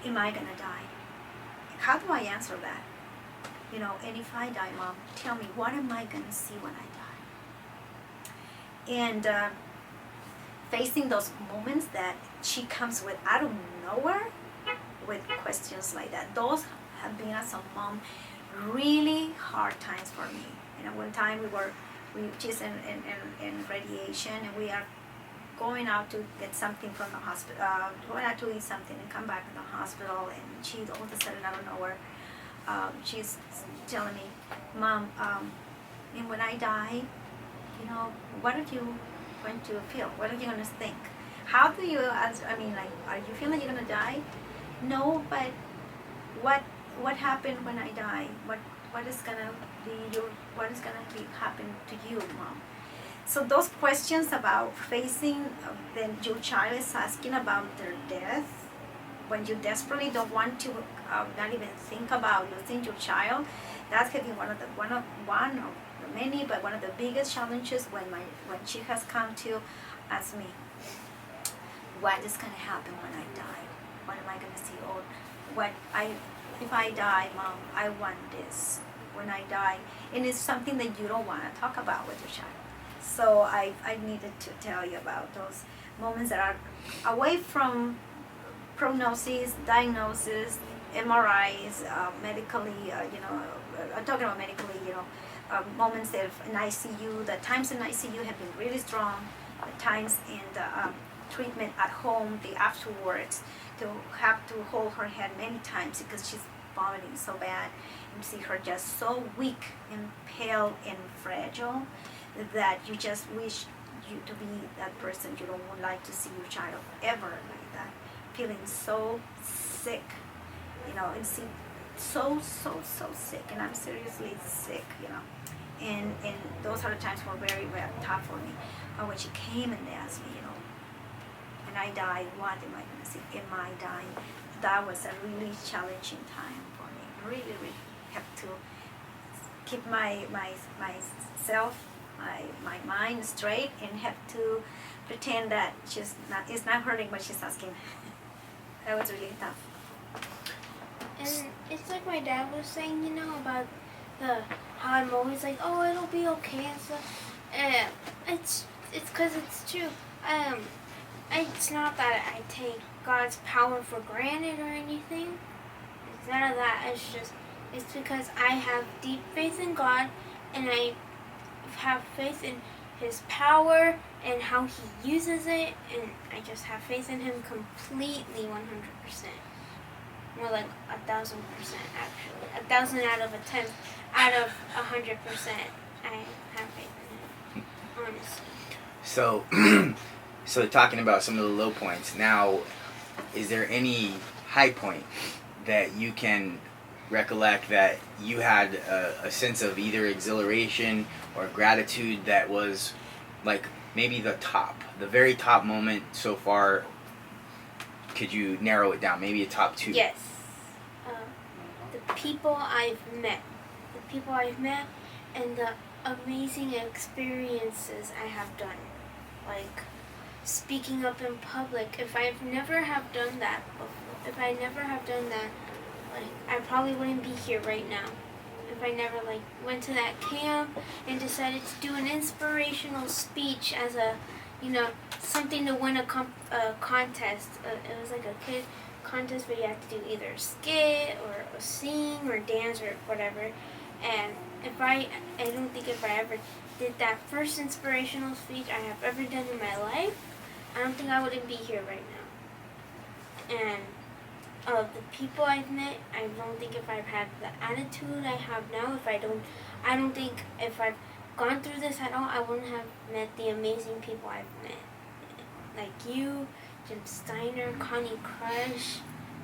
Am I gonna die? How do I answer that? You know, and if I die, Mom, tell me, what am I gonna see when I die?" And facing those moments that she comes with out of nowhere with questions like that. Those have been, as a mom, really hard times for me. You know, one time she's in radiation, and we are going out to get something from the hospital, going out to eat something and come back in the hospital, and she all of a sudden, out of nowhere, she's telling me, Mom, and when I die, you know, what are you going to feel? What are you going to think? How do you, I mean, like, are you feeling you're going to die? No, but what happened when I die? What is going to be happen to you, Mom? So those questions about facing, then your child is asking about their death, when you desperately don't want to not even think about losing your child, that can be one of the many, but one of the biggest challenges when she has come to ask me, what is going to happen when I die? What am I going to see? Or if I die, Mom, I want this when I die. And it's something that you don't want to talk about with your child. So I needed to tell you about those moments that are away from prognosis, diagnosis, MRIs, medically, I'm talking about medically, moments that in ICU, the times in ICU have been really strong, the times in the treatment at home, the afterwards, to have to hold her head many times because she's vomiting so bad. You see her just so weak and pale and fragile that you just wish you to be that person. You don't like to see your child ever like that, feeling so sick, and see so sick, and I'm seriously sick, and those are the times were very, very tough for me. But when she came and they asked me, when I die, what am I going to see? Am I dying? That was a really challenging time for me. Really, really have to keep myself, my mind straight, and have to pretend that it's not hurting what she's asking. That was really tough. And it's like my dad was saying, about how I'm always like, oh, it'll be okay and stuff. It's because it's true. It's not that I take God's power for granted or anything. It's none of that. It's because I have deep faith in God, and I have faith in His power and how He uses it, and I just have faith in Him completely, 100%. More like 1,000% actually. 1,000 out of 10, out of 100%. I have faith in Him, honestly. So talking about some of the low points, now, is there any high point that you can recollect that you had a sense of either exhilaration or gratitude that was like maybe the very top moment so far? Could you narrow it down? Maybe a top two? Yes. The people I've met, and the amazing experiences I have done. Like speaking up in public. If I never have done that, like I probably wouldn't be here right now. If I never went to that camp and decided to do an inspirational speech as a, something to win a contest. It was like a kid contest, but you had to do either a skit or sing or dance or whatever. And I don't think if I ever did that first inspirational speech I have ever done in my life, I don't think I wouldn't be here right now. And of the people I've met, I don't think if I've had the attitude I have now, I don't think if I've gone through this at all, I wouldn't have met the amazing people I've met. Like you, Jim Steiner, Connie Crush,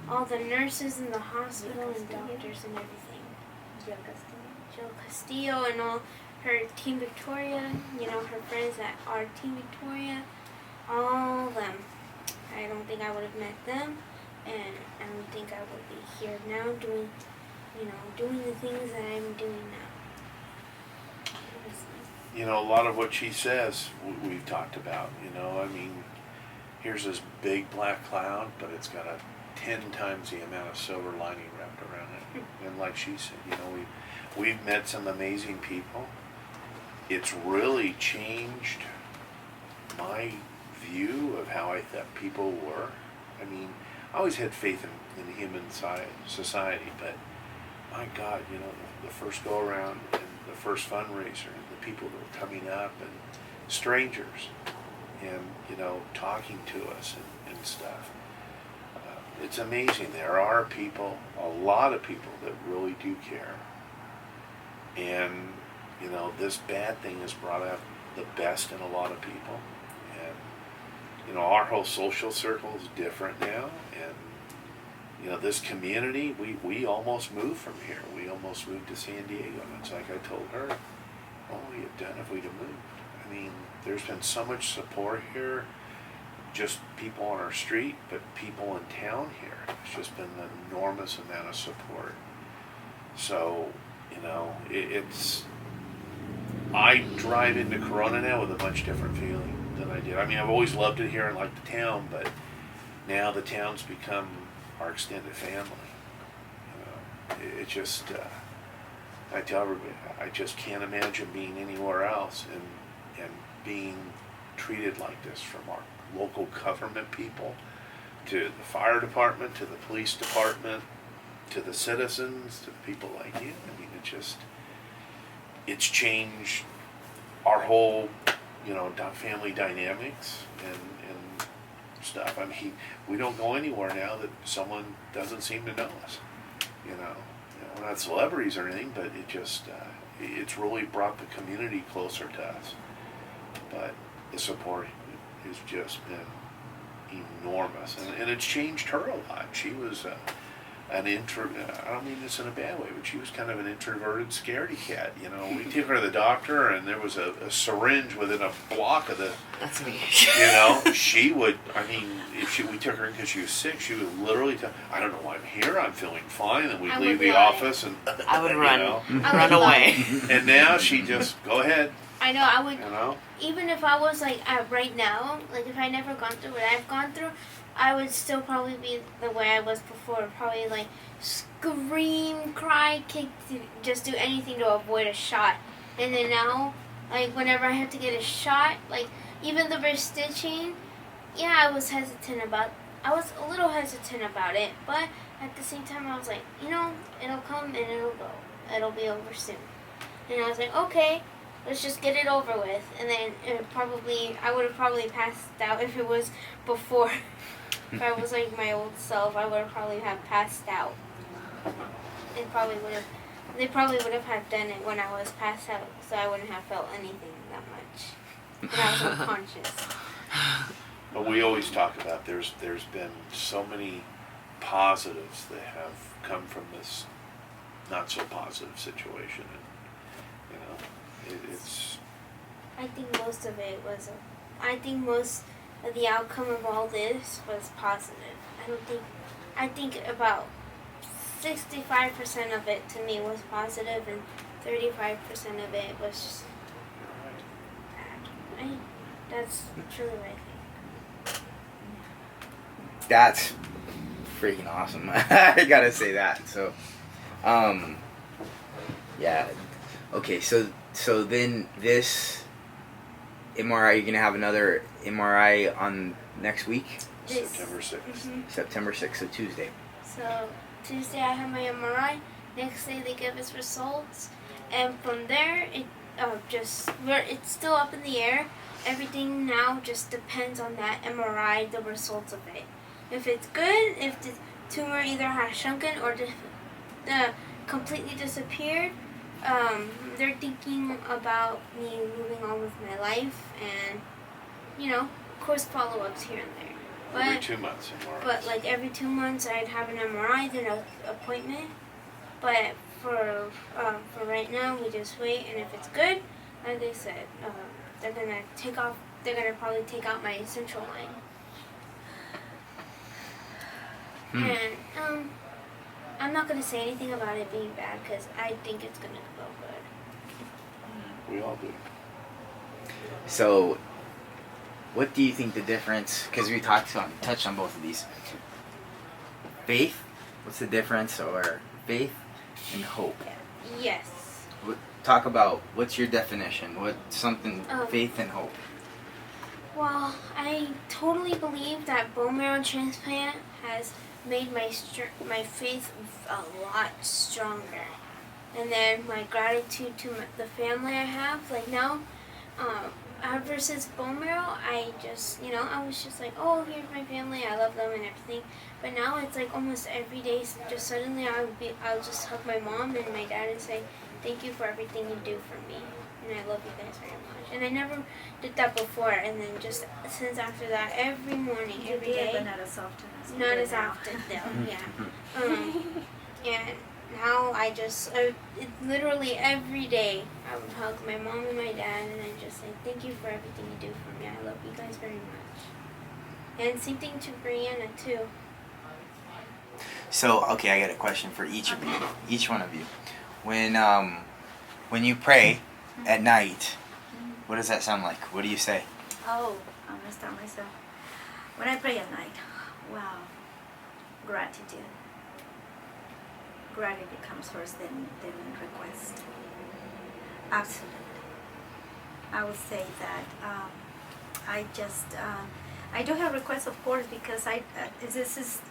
all the nurses in the hospital and doctors and everything. Jill Castillo and all her Team Victoria, her friends that are Team Victoria, all of them. I don't think I would have met them, and I don't think I would be here now doing the things that I'm doing now. A lot of what she says, we've talked about, here's this big black cloud, but it's got 10 times the amount of silver lining wrapped around it. And like she said, we've met some amazing people. It's really changed my view of how I thought people were. I mean, I always had faith in human society, but my God, you know, the first go around and the first fundraiser, and the people that were coming up, and strangers, and you know, talking to us and stuff. It's amazing. There are people, a lot of people, that really do care. And you know, this bad thing has brought out the best in a lot of people. And you know, our whole social circle is different now. And you know, this community, we almost moved from here. We almost moved to San Diego. And it's like I told her, what would we have done if we'd have moved? I mean, there's been so much support here. Just people on our street, but people in town here. It's just been an enormous amount of support. So, you know, it's... I drive into Corona now with a much different feeling than I did. I mean, I've always loved it here and liked the town, but now the town's become our extended family. You know, it just... I tell everybody, I just can't imagine being anywhere else and being treated like this from our local government people, to the fire department, to the police department, to the citizens, to the people like you. I mean, it's changed our whole, you know, family dynamics and stuff. I mean, we don't go anywhere now that someone doesn't seem to know us. You know, we're not celebrities or anything, but it just, it's really brought the community closer to us. But the support has just been enormous, and it's changed her a lot. She was I don't mean this in a bad way, but she was kind of an introverted scaredy cat. You know, we took her to the doctor, and there was a syringe within a block of the. That's me. You know, she would. I mean, we took her in because she was sick. She would literally tell, "I don't know why I'm here. I'm feeling fine." And we'd leave the office, and I would you run, know. run away. And now she just go ahead. I know, I would, You know. even if I was like right now, like if I never gone through what I've gone through, I would still probably be the way I was before. Probably like scream, cry, kick, just do anything to avoid a shot. And then now, like whenever I have to get a shot, like even the wrist stitching, yeah, I was a little hesitant about it, but at the same time I was like, you know, it'll come and it'll go. It'll be over soon. And I was like, okay, let's just get it over with. And then I would have probably passed out if it was before. If I was like my old self, I would have probably have passed out. They probably would have had done it when I was passed out, so I wouldn't have felt anything that much. And I was unconscious. But we always talk about there's been so many positives that have come from this not so positive situation, and you know, it's. I think most of it was. I think most of the outcome of all this was positive. I think about 65% of it to me was positive, and 35% of it was just bad. That's truly what I think. That's freaking awesome. I gotta say that. So, yeah. Okay, so then this MRI, you're gonna have another MRI on next week? September 6th. Mm-hmm. September 6th, so Tuesday. So Tuesday I have my MRI. Next day they give us results, and from there it's still up in the air. Everything now just depends on that MRI, the results of it. If it's good, if the tumor either has shrunken or completely disappeared, they're thinking about me moving on with my life, and you know, of course, follow-ups here and there. But Every 2 months. But like every 2 months, I'd have an MRI, then an appointment. But for right now, we just wait, and if it's good, like I said, they're gonna probably take out my central line. And I'm not gonna say anything about it being bad because I think it's gonna go good. We all do. So, what do you think the difference? Because we touched on both of these. Faith. What's the difference, or faith and hope? Yes. Talk about what's your definition. What something Oh. faith and hope. Well, I totally believe that bone marrow transplant has made my faith a lot stronger. And then my gratitude to the family I have, like now, ever since bone marrow, I just, I was just like, oh, here's my family, I love them and everything. But now it's like almost every day, just suddenly I'll just hug my mom and my dad and say, thank you for everything you do for me. And I love you guys very much. And I never did that before, and then just since after that, every morning, every day. But not as often as Not as often, though, yeah. And now I just, literally every day, I would hug my mom and my dad, and I just say, thank you for everything you do for me. I love you guys very much. And same thing to Brianna, too. So, okay, I got a question for each of you, each one of you. When you pray at night, what does that sound like? What do you say? Oh, I'm going to start myself. When I pray at night, wow, gratitude. Gratitude comes first, then request. Absolutely. I would say that I do have requests, of course, because this is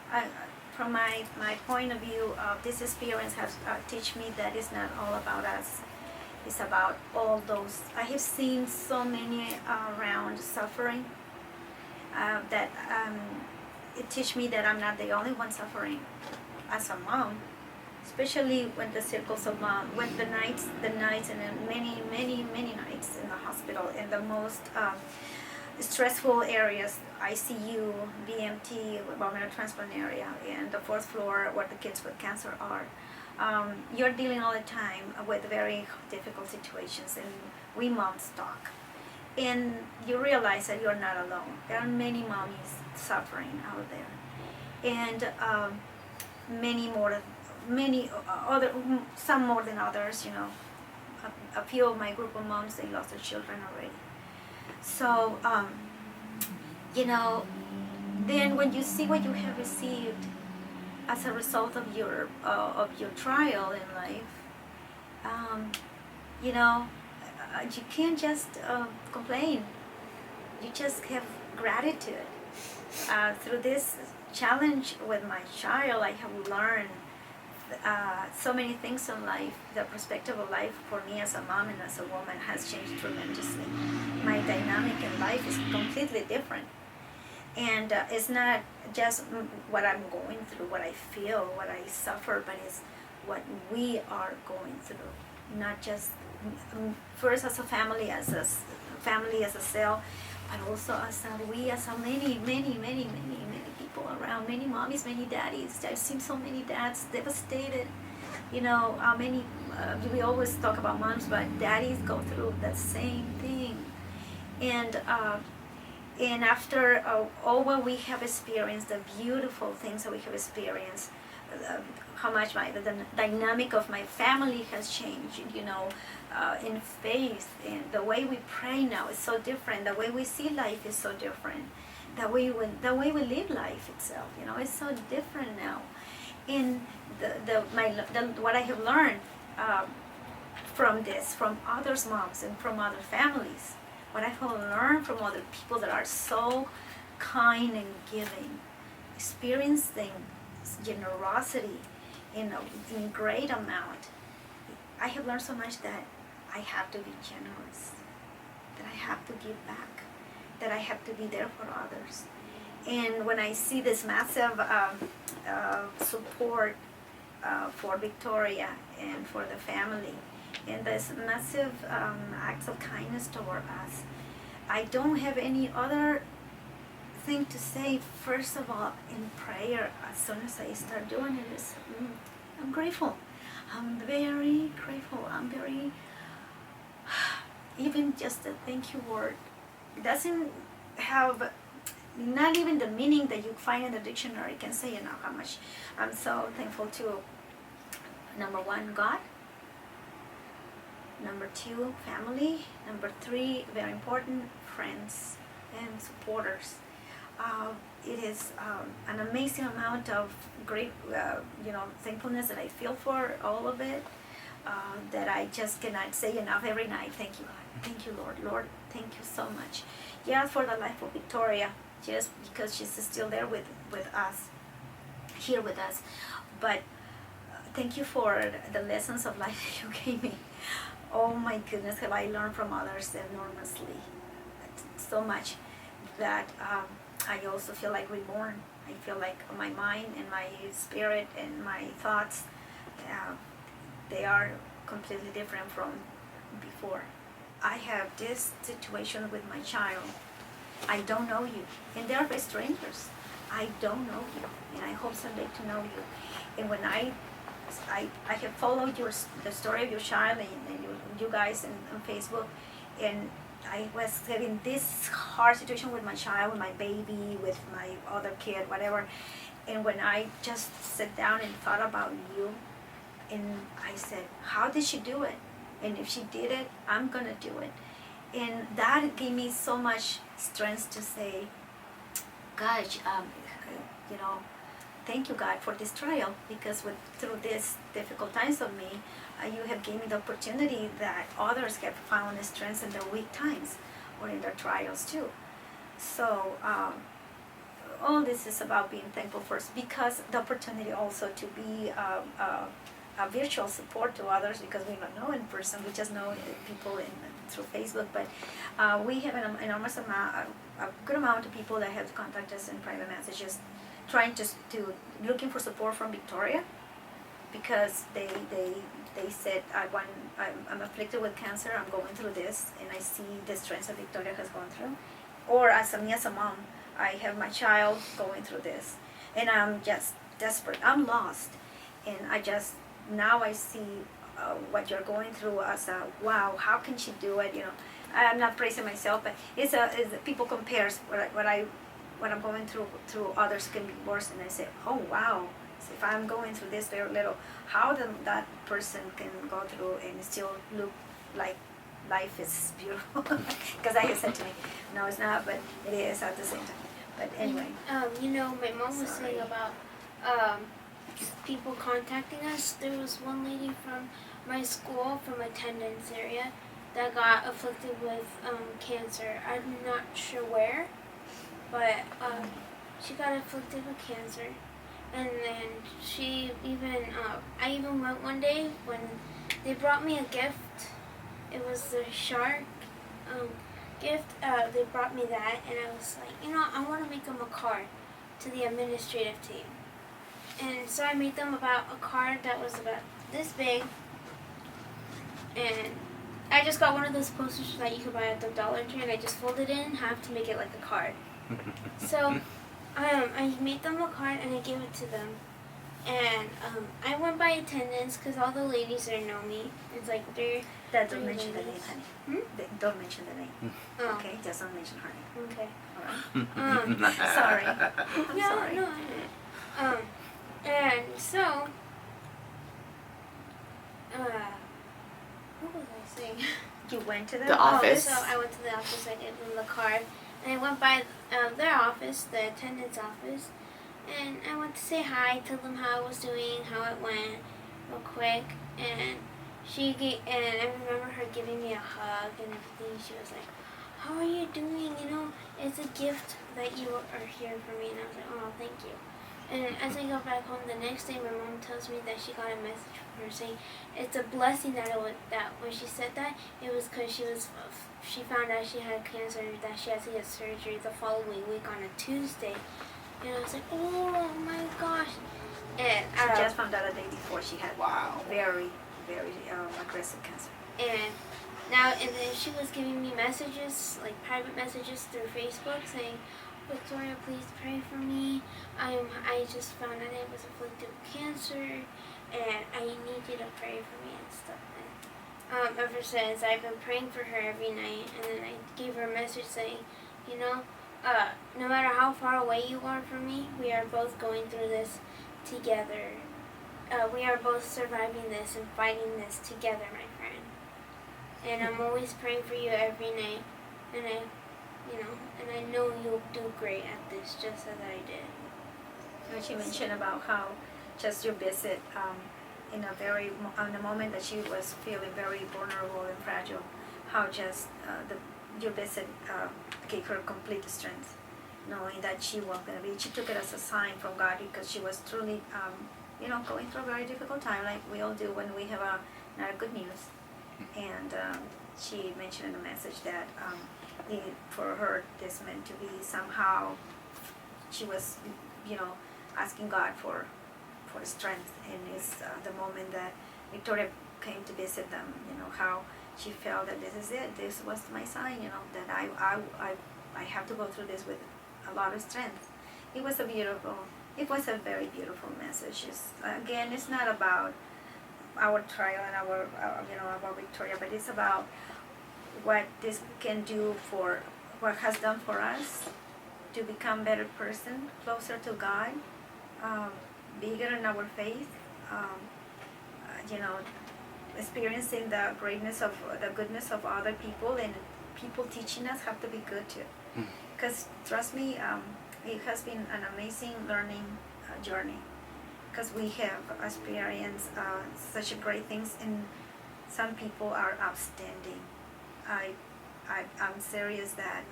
from my point of view. This experience has teach me that it's not all about us. It's about all those. I have seen so many around suffering that it teach me that I'm not the only one suffering as a mom. Especially when the circles of mom, when the nights, and then many nights in the hospital, in the most stressful areas, ICU, BMT, bone marrow transplant area, and the fourth floor where the kids with cancer are. You're dealing all the time with very difficult situations, and we moms talk. And you realize that you're not alone. There are many mommies suffering out there, and some more than others. A few of my group of moms, they lost their children already. So, then when you see what you have received as a result of your trial in life, you can't just complain. You just have gratitude. Through this challenge with my child, I have learned so many things in life. The perspective of life for me as a mom and as a woman has changed tremendously. My dynamic in life is completely different. And it's not just what I'm going through, what I feel, what I suffer, but it's what we are going through. Not just first as a family, as a cell, but also as many people around, many mommies, many daddies. I've seen so many dads devastated. Many we always talk about moms, but daddies go through the same thing. And after all what we have experienced, the beautiful things that we have experienced, how much the dynamic of my family has changed, in faith, and the way we pray now is so different. The way we see life is so different. The way we live life itself, is so different now. And what I have learned from others' moms and from other families, what I have learned from other people that are so kind and giving, experiencing generosity in great amount. I have learned so much that I have to be generous, that I have to give back, that I have to be there for others. And when I see this massive support for Victoria and for the family, and this massive acts of kindness toward us, I don't have any other thing to say. First of all, in prayer, as soon as I start doing it, is I'm grateful. I'm very grateful. I'm very, even just a thank you word doesn't have, not even the meaning that you find in the dictionary can say enough how much I'm so thankful to, number one, God. Number two, family. Number three, very important, friends and supporters. It is an amazing amount of great, thankfulness that I feel for all of it. that I just cannot say enough every night. Thank you, God. Thank you, Lord. Lord, thank you so much. Yeah, for the life of Victoria, just because she's still there with us, here with us. But thank you for the lessons of life that you gave me. Oh my goodness, have I learned from others enormously. So much that I also feel like reborn. I feel like my mind and my spirit and my thoughts, they are completely different from before. I have this situation with my child. I don't know you, and they are strangers. I don't know you, and I hope someday to know you. And when I have followed the story of your child and you guys on Facebook, and I was having this hard situation with my child, with my baby, with my other kid, whatever. And when I just sat down and thought about you, and I said, how did she do it? And if she did it, I'm gonna do it. And that gave me so much strength to say, gosh, thank you, God, for this trial, because through these difficult times of me, you have given me the opportunity that others have found strength in their weak times or in their trials too. So all this is about being thankful first, because the opportunity also to be a virtual support to others, because we don't know in person, we just know people through Facebook, but we have an enormous amount, a good amount of people that have contacted us in private messages, trying to looking for support from Victoria, because they said, I'm afflicted with cancer, I'm going through this, and I see the strength that Victoria has gone through. Or as a mom, I have my child going through this, and I'm just desperate, I'm lost, and now I see what you're going through as a, wow, how can she do it, I'm not praising myself, but it's people compares what I'm going through others can be worse, and I say, oh wow, so if I'm going through this very little, how that person can go through and still look like life is beautiful? Because I have said to me, no, it's not, but it is at the same time. But anyway. My mom was saying about people contacting us. There was one lady from my school, from attendance area, that got afflicted with cancer. I'm not sure where, but she got afflicted with cancer. And then she even, I even went one day when they brought me a gift. It was the shark gift. They brought me that, and I was like, I want to make them a card to the administrative team. And so I made them about a card that was about this big. And I just got one of those posters that you could buy at the Dollar Tree, and I just folded it in half to make it like a card. So I made them a card and I gave it to them. And I went by attendance because all the ladies there know me. It's like Don't mention the name, honey. Don't mention the name. Oh. Okay, just don't mention her name. Okay. All right. Sorry. I'm sorry. No, I didn't. And so, what was I saying? You went to The office. So I went to the office, I gave them the card, and I went by their office, the attendance office, and I went to say hi, tell them how I was doing, how it went, real quick, and I remember her giving me a hug and everything. She was like, how are you doing? It's a gift that you are here for me. And I was like, oh, thank you. And as I got back home the next day, my mom tells me that she got a message from her saying it's a blessing that when she said that, it was because she found out she had cancer, that she had to get surgery the following week on a Tuesday. And I was like, oh my gosh. And she just found out a day before she had very, very aggressive cancer. And then she was giving me messages, like private messages through Facebook saying, Victoria, please pray for me. I just found out I was afflicted with cancer, and I need you to pray for me and stuff. And ever since, I've been praying for her every night, and then I gave her a message saying, no matter how far away you are from me, we are both going through this together. We are both surviving this and fighting this together, my friend. And I'm always praying for you every night, and I know you'll do great at this, just as I did. When she mentioned about how just your visit in a moment that she was feeling very vulnerable and fragile, how just your visit gave her complete strength, knowing that she was going to be. She took it as a sign from God because she was truly, going through a very difficult time, like we all do when we have not good news. And she mentioned in the message that for her this meant to be somehow. She was, asking God for strength, and it's the moment that Victoria came to visit them. How she felt that this is it. This was my sign. That I have to go through this with a lot of strength. It was a very beautiful message. Again, it's not about our trial and about Victoria, but it's about what this can do for what has done for us to become better person, closer to God, bigger in our faith, experiencing the greatness of the goodness of other people, and people teaching us have to be good too. Because trust me, it has been an amazing learning journey. Because we have experienced such great things, and some people are outstanding. I'm serious that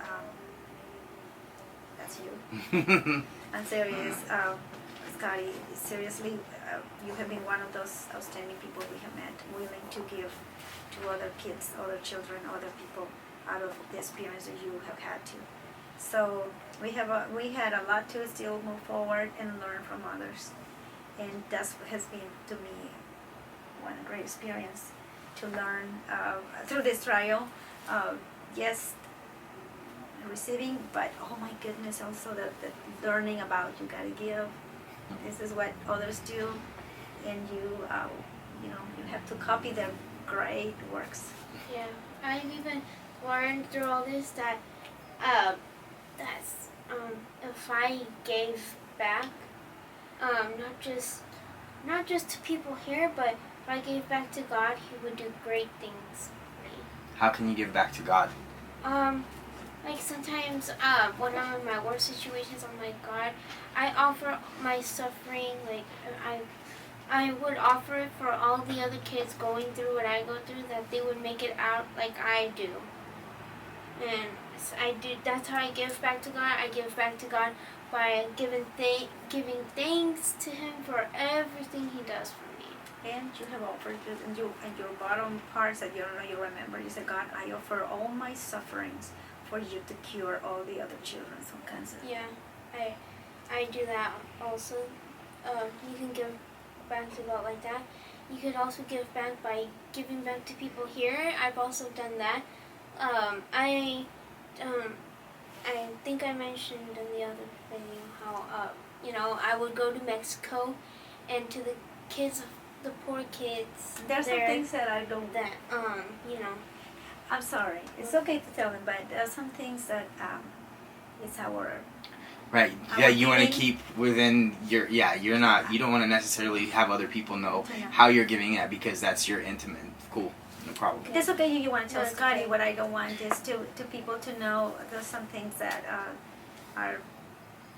that's you. I'm serious, Scotty. Seriously, you have been one of those outstanding people we have met, willing to give to other kids, other children, other people out of the experience that you have had to. So we had a lot to still move forward and learn from others, and that has been to me one great experience to learn through this trial. Yes, receiving, but oh my goodness, also the learning about you gotta give. This is what others do, and you have to copy their great works. Yeah, I've even learned through all this that if I gave back, not just to people here, but if I gave back to God, He would do great things for me. How can you give back to God? Like sometimes when I'm in my worst situations, I'm like, God, I offer my suffering, like I would offer it for all the other kids going through what I go through, that they would make it out like I do. And that's how I give back to God. I give back to God by giving thanks to Him for everything He does for me. And you have offered in your bottom parts that you remember. You said, God, I offer all my sufferings for you to cure all the other children from cancer. Yeah, I do that also. You can give back to God like that. You could also give back by giving back to people here. I've also done that. I think I mentioned in the other video how I would go to Mexico, and to the kids, the poor kids. There's some things that I don't. That I'm sorry. It's okay to tell them, but there are some things that it's our. Right. Yeah, you want to keep within your. Yeah, you're not. You don't want to necessarily have other people know how you're giving it, because that's your intimate. Cool. No problem. It's okay. You want to tell No, it's Scotty. okay. What I don't want is to people to know there's some things that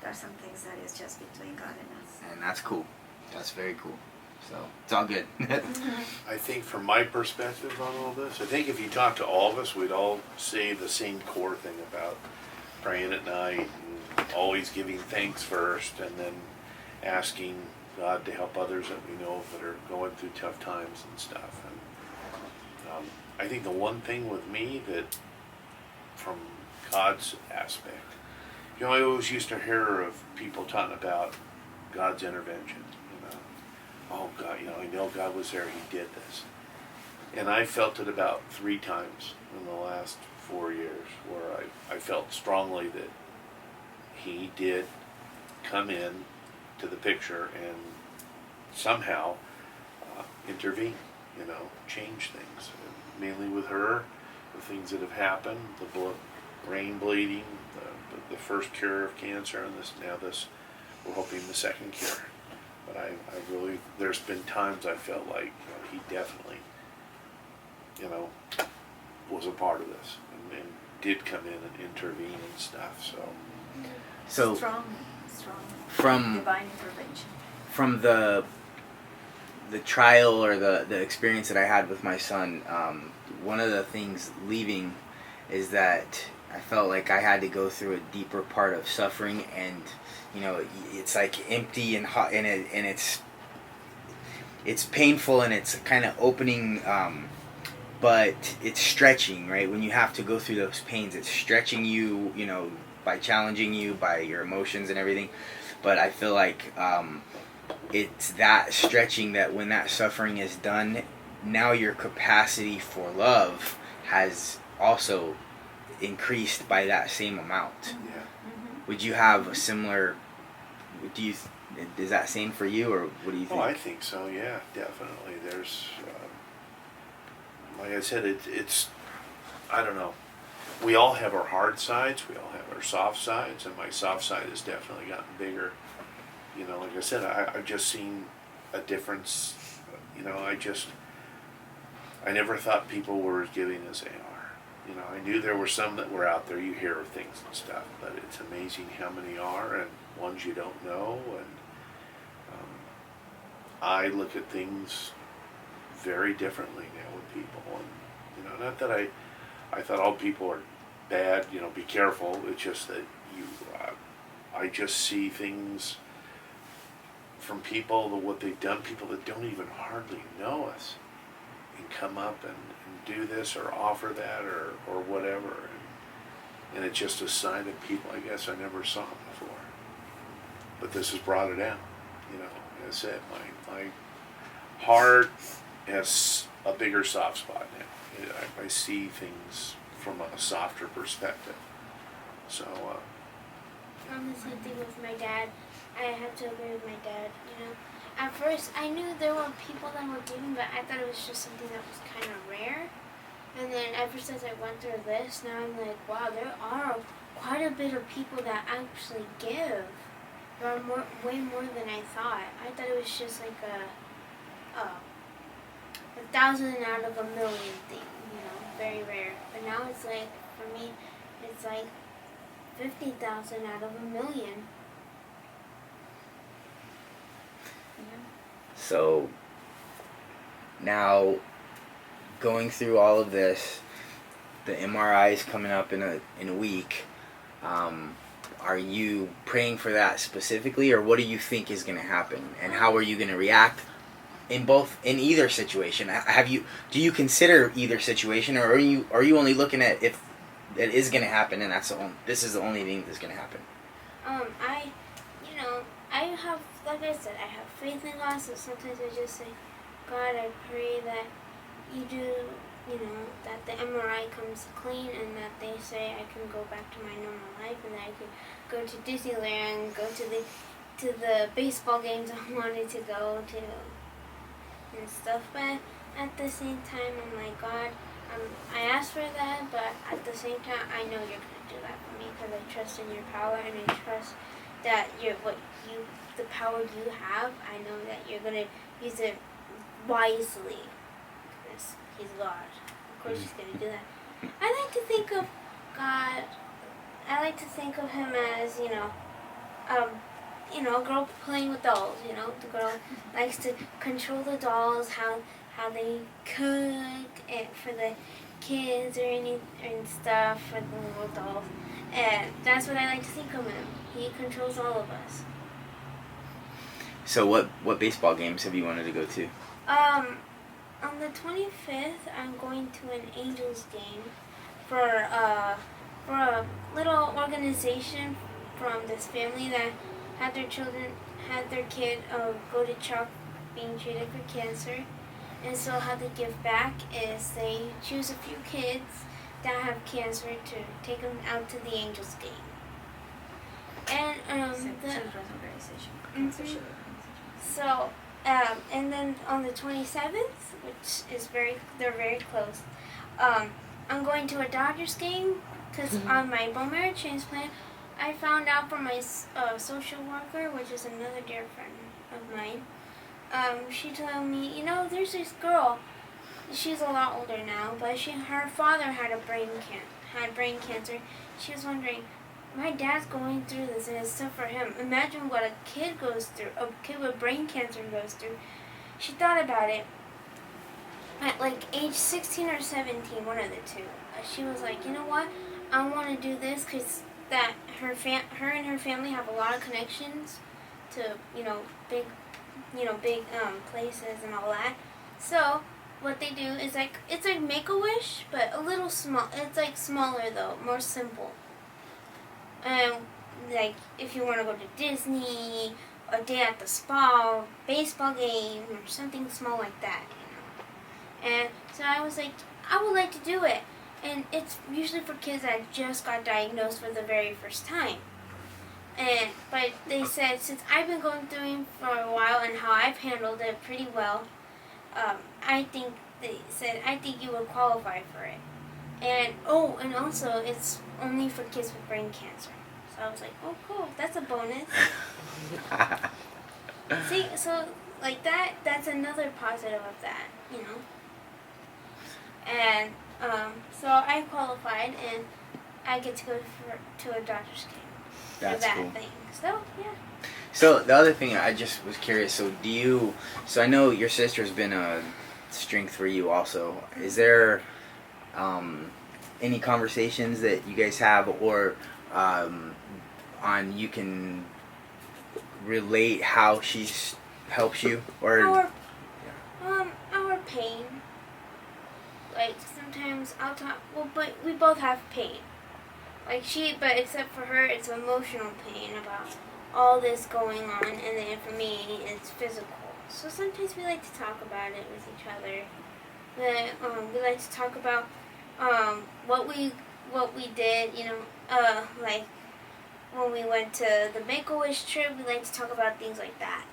there's some things that is just between God and us. And that's cool. That's very cool. So it's all good. I think from my perspective on all this, I think if you talk to all of us, we'd all say the same core thing about praying at night and always giving thanks first, and then asking God to help others that we know that are going through tough times and stuff. And I think the one thing with me that, from God's aspect, I always used to hear of people talking about God's intervention. Oh God, I know God was there, He did this. And I felt it about 3 times in the last 4 years, where I felt strongly that He did come in to the picture and somehow intervene, change things. Mainly with her, the things that have happened, the brain bleeding, the first cure of cancer, and this, we're hoping the second cure. But I really, there's been times I felt like He definitely, was a part of this and did come in and intervene and stuff. So strong from divine intervention. From the the trial or the experience that I had with my son, one of the things leaving is that I felt like I had to go through a deeper part of suffering, and you know, it's like empty and hot, and it's painful, and it's kind of opening, but it's stretching, right? When you have to go through those pains, it's stretching you, you know, by challenging you, by your emotions and everything. But I feel like it's that stretching that when that suffering is done, now your capacity for love has also increased by that same amount. Yeah. Would you have a similar? Is that same for you, or what do you think? Oh, I think so. Yeah, definitely. There's, like I said, it's. I don't know. We all have our hard sides. We all have our soft sides, and my soft side has definitely gotten bigger. You know, like I said, I've just seen a difference. You know, I never thought people were as giving as they are. You know, I knew there were some that were out there. You hear of things and stuff, but it's amazing how many are, and ones you don't know. And I look at things very differently now with people, and you know, not that I thought all people are bad. You know, be careful. It's just that I just see things from people, what they've done, people that don't even hardly know us, and come up and do this or offer that or whatever, and it's just a sign of people I guess I never saw before. But this has brought it out. You know, as I said, my heart has a bigger soft spot now. I see things from a softer perspective. So. I'm the same thing with my dad. I have to agree with my dad, you know. At first, I knew there were people that were giving, but I thought it was just something that was kind of rare. And then ever since I went through this, now I'm like, wow, there are quite a bit of people that actually give. There are way more than I thought. I thought it was just like a 1,000 out of a million thing, you know, very rare. But now it's like, for me, it's like 50,000 out of a million. So now, going through all of this, the MRI is coming up in a week. Are you praying for that specifically, or what do you think is going to happen, and how are you going to react in either situation? Do you consider either situation, or are you only looking at if it is going to happen, and this is the only thing that's going to happen? I have, like I said, I have faith in God, so sometimes I just say, God, I pray that you do, you know, that the MRI comes clean, and that they say I can go back to my normal life, and that I can go to Disneyland, go to the baseball games I wanted to go to, and stuff. But at the same time, I'm like, God, I asked for that, but at the same time, I know you're going to do that for me, because I trust in your power, and I trust that the power you have, I know that you're going to use it wisely. Because he's God. Of course he's going to do that. I like to think of God, I like to think of him as, a girl playing with dolls, you know. The girl likes to control the dolls, how they cook and for the kids and stuff for the little dolls. And that's what I like to think of him. He controls all of us. So what baseball games have you wanted to go to? On the 25th, I'm going to an Angels game for a little organization from this family that had their kid go to CHOP being treated for cancer. And so how they give back is they choose a few kids that have cancer to take them out to the Angels game. And and then on the 27th, which is they're very close, I'm going to a Dodgers game because on my bone marrow transplant, I found out from my social worker, which is another dear friend of mine. She told me, there's this girl. She's a lot older now, but her father had brain cancer. She was wondering, my dad's going through this, and it's tough for him. Imagine what a kid goes through. A kid with brain cancer goes through. she thought about it at like age 16 or 17, one of the two. She was like, you know what, I want to do this because that her and her family have a lot of connections to big places and all that. So what they do is like it's like Make-A-Wish, but a little small. It's like smaller though, more simple. Like if you want to go to Disney, a day at the spa, baseball game, or something small like that. And so I was like, I would like to do it. And it's usually for kids that just got diagnosed for the very first time. But they said, since I've been going through it for a while and how I've handled it pretty well, I think you would qualify for it. And also it's only for kids with brain cancer. So I was like, oh cool, that's a bonus. See, so like that's another positive of that, And so I qualified and I get to go to a doctor's camp for That's that cool. thing. So yeah. So the other thing I just was curious. So I know your sister's been a strength for you also. Is there any conversations that you guys have, or on you can relate how she's helps you, or Our pain. Like sometimes I'll talk. Well, but we both have pain. But except for her, it's emotional pain about all this going on, and then for me, it's physical. So sometimes we like to talk about it with each other. We like to talk about what we did. Like when we went to the Make-A-Wish trip, we like to talk about things like that.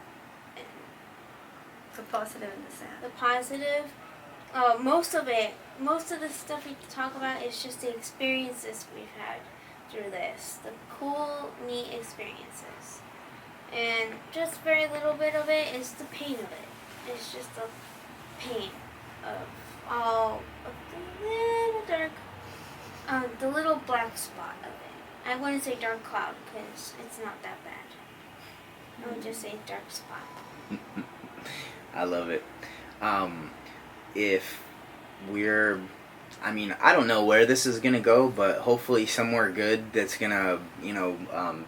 The positive and the sad. The positive, most of the stuff we talk about is just the experiences we've had through this, the cool, neat experiences, and just very little bit of it is the pain of it. It's just the pain of all of the little dark, the little black spot of it. I wouldn't say dark cloud because it's not that bad. I would just say dark spot. I love it. If we're, I don't know where this is gonna go, but hopefully somewhere good that's gonna,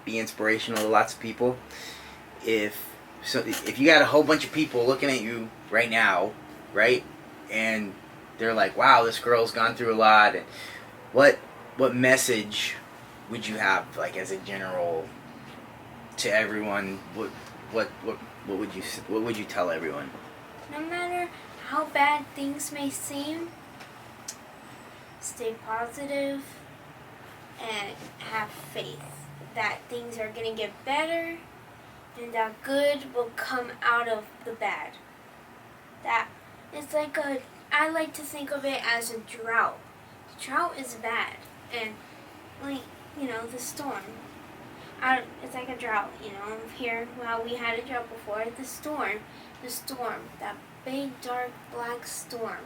be inspirational to lots of people. If you got a whole bunch of people looking at you right now, right, and they're like, "Wow, this girl's gone through a lot," and what message would you have, like as a general, to everyone? What would you tell everyone? No matter how bad things may seem, stay positive and have faith that things are going to get better and that good will come out of the bad. That it's like I like to think of it as a drought. Drought is bad, and the storm. It's like a drought, Here, well, we had a drought before. The storm, that big, dark, black storm,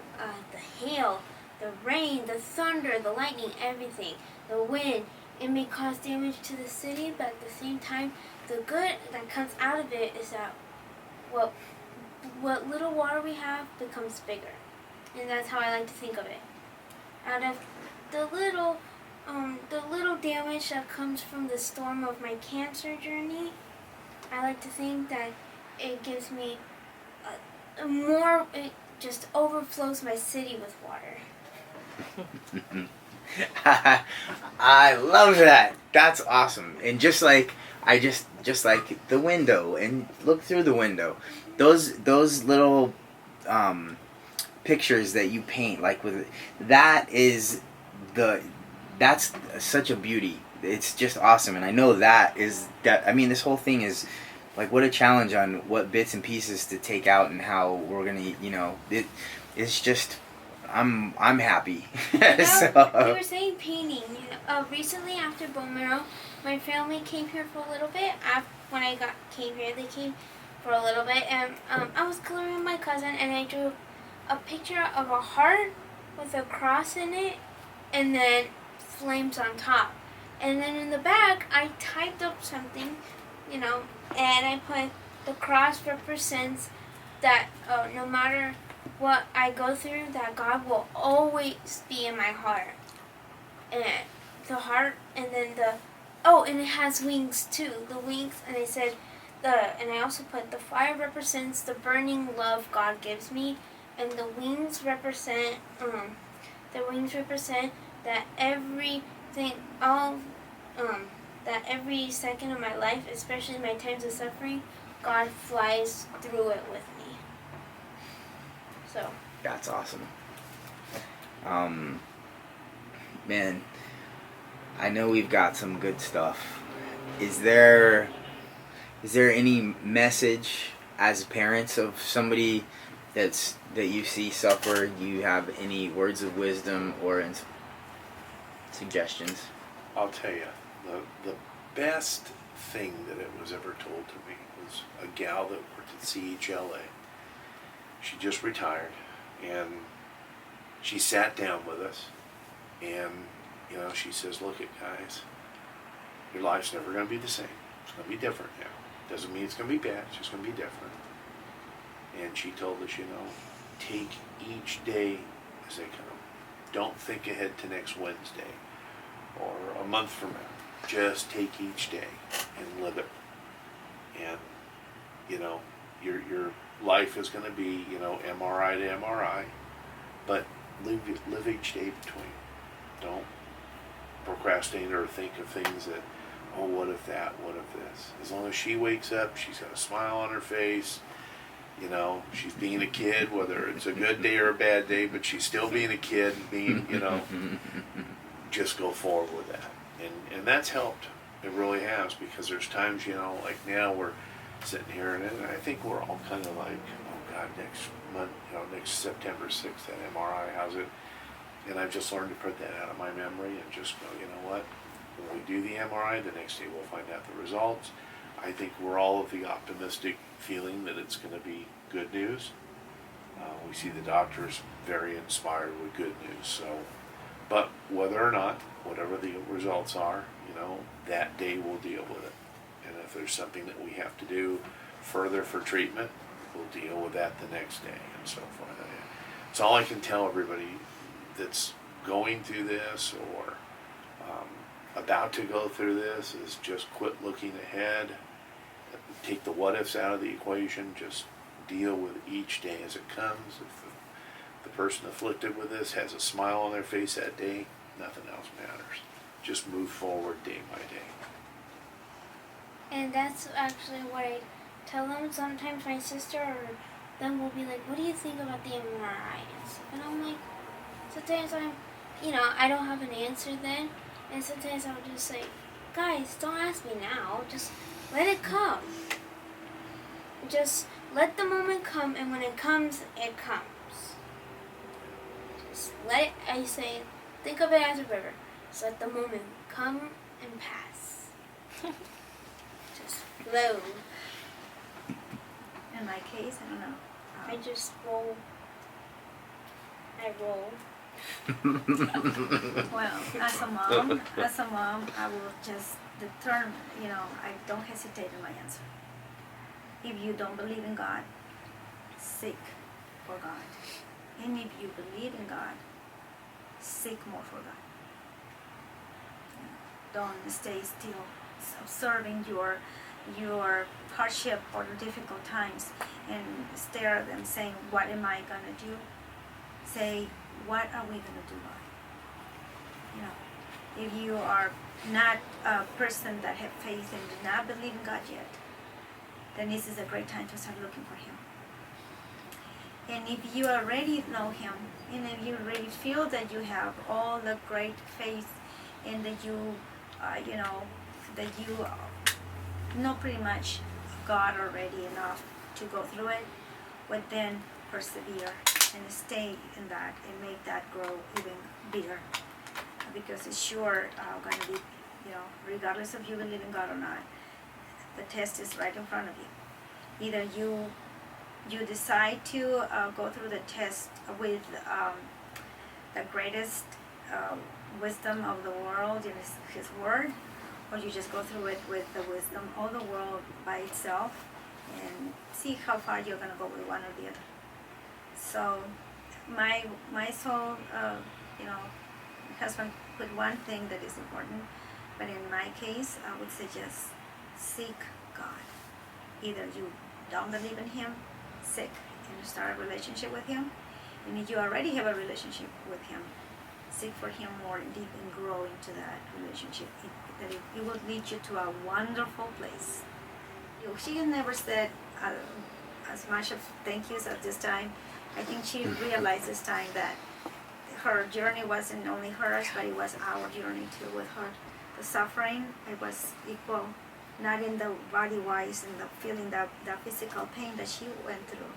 the hail, the rain, the thunder, the lightning, everything, the wind. It may cause damage to the city, but at the same time, the good that comes out of it is that what little water we have becomes bigger, and that's how I like to think of it. Out of the little damage that comes from the storm of my cancer journey, I like to think that it gives me it just overflows my city with water. I love that. That's awesome. And just like the window, and look through the window, those little pictures that you paint, like with that's such a beauty. It's just awesome, and I know this whole thing is like, what a challenge on what bits and pieces to take out and how we're gonna, it's just, I'm happy. So. You were saying painting. Recently after bone marrow, my family came here for a little bit. When I came here, they came for a little bit, and I was coloring with my cousin, and I drew a picture of a heart with a cross in it, and then flames on top. And then in the back, I typed up something, and I put the cross represents that no matter what I go through, that God will always be in my heart. And the heart, and then and it has wings too. The wings, and I said, and I also put the fire represents the burning love God gives me, and the wings represent that everything, that every second of my life, especially my times of suffering, God flies through it with me. So. That's awesome. Man, I know we've got some good stuff. Is there any message as parents of somebody that you see suffer? Do you have any words of wisdom or suggestions? I'll tell you, the best thing that it was ever told to me was a gal that worked at CHLA. She just retired, and she sat down with us, and she says, "Look, it guys, your life's never going to be the same. It's going to be different now. Doesn't mean it's going to be bad. It's just going to be different." And she told us, take each day as they come. Don't think ahead to next Wednesday or a month from now. Just take each day and live it. And your life is going to be MRI to MRI, but live each day between. Don't procrastinate or think of things that, oh, what if that, what if this. As long as she wakes up, she's got a smile on her face. She's being a kid, whether it's a good day or a bad day, but she's still being a kid, just go forward with that. And that's helped. It really has, because there's times, like now we're sitting here, and I think we're all kind of like, oh God, next month, next September 6th, that MRI, how's it? And I've just learned to put that out of my memory and just go, you know what? When we do the MRI, the next day we'll find out the results. I think we're all of the optimistic feeling that it's going to be good news. We see the doctors very inspired with good news. So, but whether or not, whatever the results are, that day we'll deal with it. And if there's something that we have to do further for treatment, we'll deal with that the next day and so forth. It's all I can tell everybody that's going through this or about to go through this is just quit looking ahead. Take the what ifs out of the equation. Just deal with each day as it comes. If the person afflicted with this has a smile on their face that day, nothing else matters. Just move forward day by day. And that's actually what I tell them. Sometimes my sister or them will be like, "What do you think about the MRI?" And I'm like, sometimes I don't have an answer then. And sometimes I'll just say, "Guys, don't ask me now. Just let it come. Just let the moment come, and when it comes, it comes. Just let it," I say, think of it as a river. Just let the moment come and pass. Just flow. In my case, I don't know. I just roll. I roll. Well, as a mom, I will just determine, I don't hesitate in my answer. If you don't believe in God, seek for God. And if you believe in God, seek more for God. Don't stay still, observing your hardship or difficult times and stare at them saying, what am I going to do? Say, what are we going to do, Lord? If you are not a person that have faith and do not believe in God yet, then this is a great time to start looking for Him. And if you already know Him, and if you already feel that you have all the great faith, and that you, that you know pretty much God already enough to go through it, but then persevere and stay in that and make that grow even bigger, because it's sure going to be, regardless of you believe in God or not, the test is right in front of you. Either you decide to go through the test with the greatest wisdom of the world in His Word, or you just go through it with the wisdom of the world by itself, and see how far you're gonna go with one or the other. So my soul, you know, husband put one thing that is important, but in my case, I would suggest seek God. Either you don't believe in Him, seek and start a relationship with Him, and if you already have a relationship with Him, seek for Him more deep and grow into that relationship. It will lead you to a wonderful place. She has never said as much of thank yous at this time. I think she realized this time that her journey wasn't only hers, but it was our journey too with her. The suffering, it was equal, not in the body-wise and the feeling that physical pain that she went through,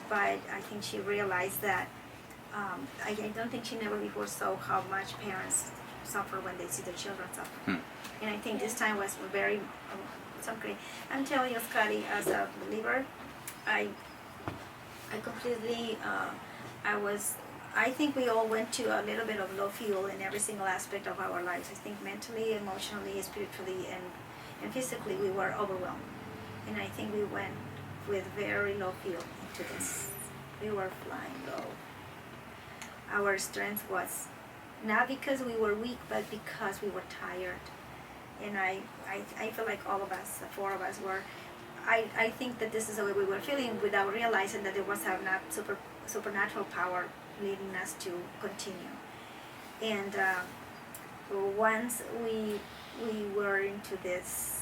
but I think she realized that I don't think she never before saw how much parents suffer when they see their children suffer. And I think this time was very something. I'm telling you, Scotty, as a believer, I completely, I think we all went to a little bit of low fuel in every single aspect of our lives. I think mentally, emotionally, spiritually, and physically we were overwhelmed. And I think we went with very low fuel into this. We were flying low. Our strength was not because we were weak, but because we were tired. And I feel like all of us, the four of us were, I think that this is the way we were feeling without realizing that there was a not supernatural power leading us to continue. And once we were into this,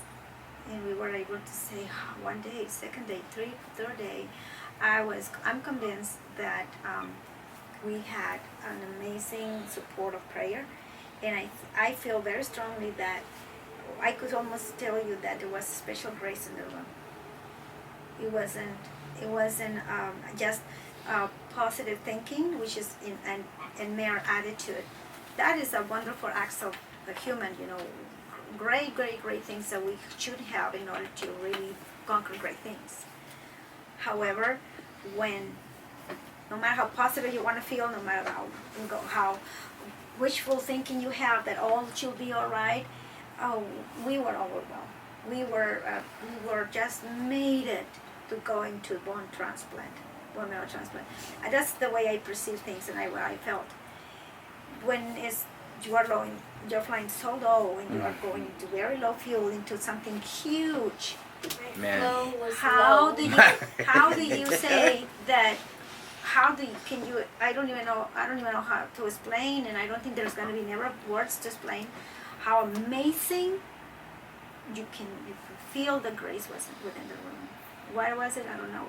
and we were able to say one day, second day, third day, I'm convinced that we had an amazing support of prayer, and I feel very strongly that I could almost tell you that there was special grace in the room. It wasn't just positive thinking, which is in mere attitude. That is a wonderful act of a human, you know, great things that we should have in order to really conquer great things. However, no matter how positive you want to feel, no matter how wishful thinking you have that all should be all right, we were overwhelmed. We were just made it to go into bone marrow transplant. And that's the way I perceive things, and I felt. When you are low, you're flying so low, and you are going into very low fuel into something huge. Man. Flow was How low. do you say that? I don't even know how to explain, and I don't think there's going to be never words to explain how amazing you can feel the grace was within the room. Why was it? I don't know,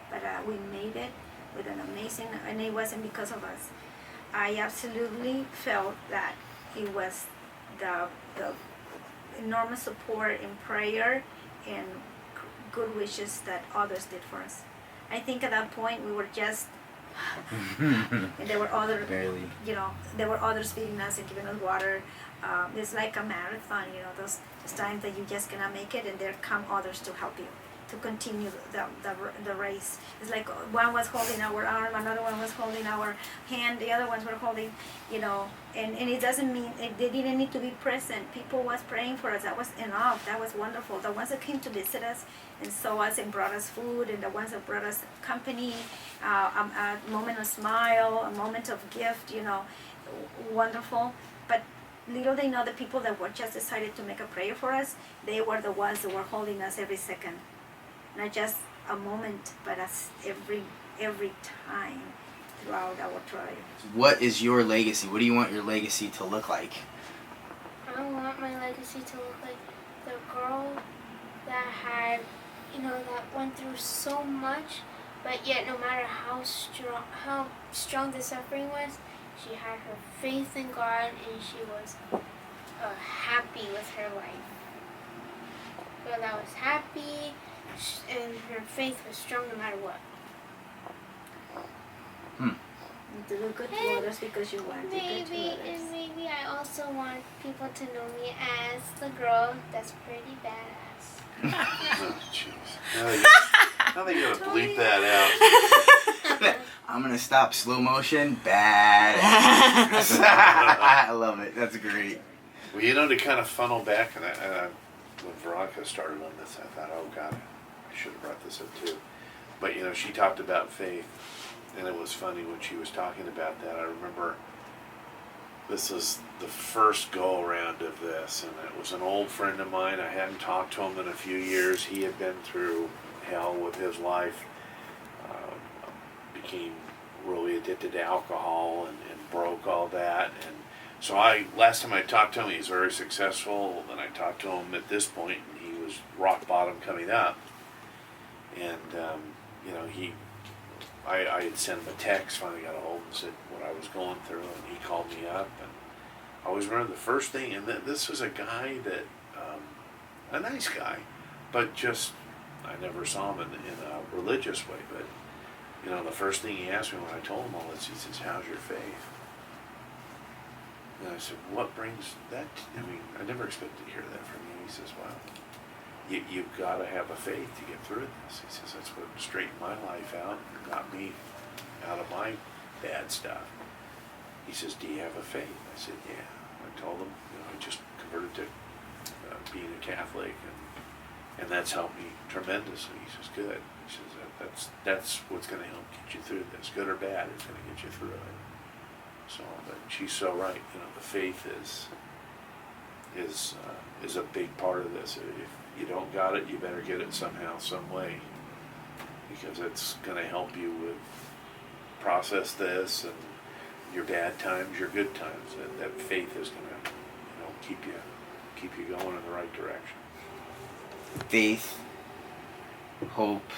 but we made it with an amazing, and it wasn't because of us. I absolutely felt that it was the enormous support in prayer and good wishes that others did for us. I think at that point we were just, and there were there were others feeding us and giving us water. It's like a marathon, you know, those times that you just cannot make it, and there come others to help you to continue the race. It's like one was holding our arm, another one was holding our hand, the other ones were holding, you know, and it doesn't mean, they didn't need to be present. People was praying for us. That was enough. That was wonderful. The ones that came to visit us and saw us and brought us food, and the ones that brought us company, a moment of smile, a moment of gift, you know, wonderful. But little they know, the people that were just decided to make a prayer for us, they were the ones that were holding us every second. Not just a moment, but us every time throughout our trial. What is your legacy? What do you want your legacy to look like? I want my legacy to look like the girl that had, you know, that went through so much, but yet no matter how strong the suffering was, she had her faith in God, and she was happy with her life. Girl that was happy, and her faith was strong no matter what. To do good to others because you want to do good to others. And maybe I also want people to know me as the girl that's pretty badass. Oh, jeez. Now they gotta bleep that out. I'm gonna stop slow motion. Bad. I love it. That's great. Well, you know, to kind of funnel back, and when Veronica started on this, I thought, oh God, I should have brought this up too. But, you know, she talked about faith, and it was funny when she was talking about that. I remember this was the first go-around of this, and it was an old friend of mine. I hadn't talked to him in a few years. He had been through hell with his life, became really addicted to alcohol and broke all that. And so last time I talked to him, he was very successful. Then I talked to him at this point, and he was rock bottom coming up. And, you know, I had sent him a text, finally got a hold and said what I was going through, and he called me up. And I always remember the first thing, and this was a guy that, a nice guy, but just, I never saw him in a religious way, but, you know, the first thing he asked me when I told him all this, he says, how's your faith? And I said, what brings that? I mean, I never expected to hear that from you. He says, well, you've got to have a faith to get through this. He says, that's what straightened my life out and got me out of my bad stuff. He says, do you have a faith? I said, yeah. I told him, you know, I just converted to being a Catholic, and that's helped me tremendously. He says, good. He says, that's what's going to help get you through this. Good or bad, it's going to get you through it. So, but she's so right. You know, the faith is a big part of this. If you don't got it, you better get it somehow, some way, because it's going to help you with process this and your bad times, your good times. That faith is going to, you know, keep you going in the right direction. Faith, hope.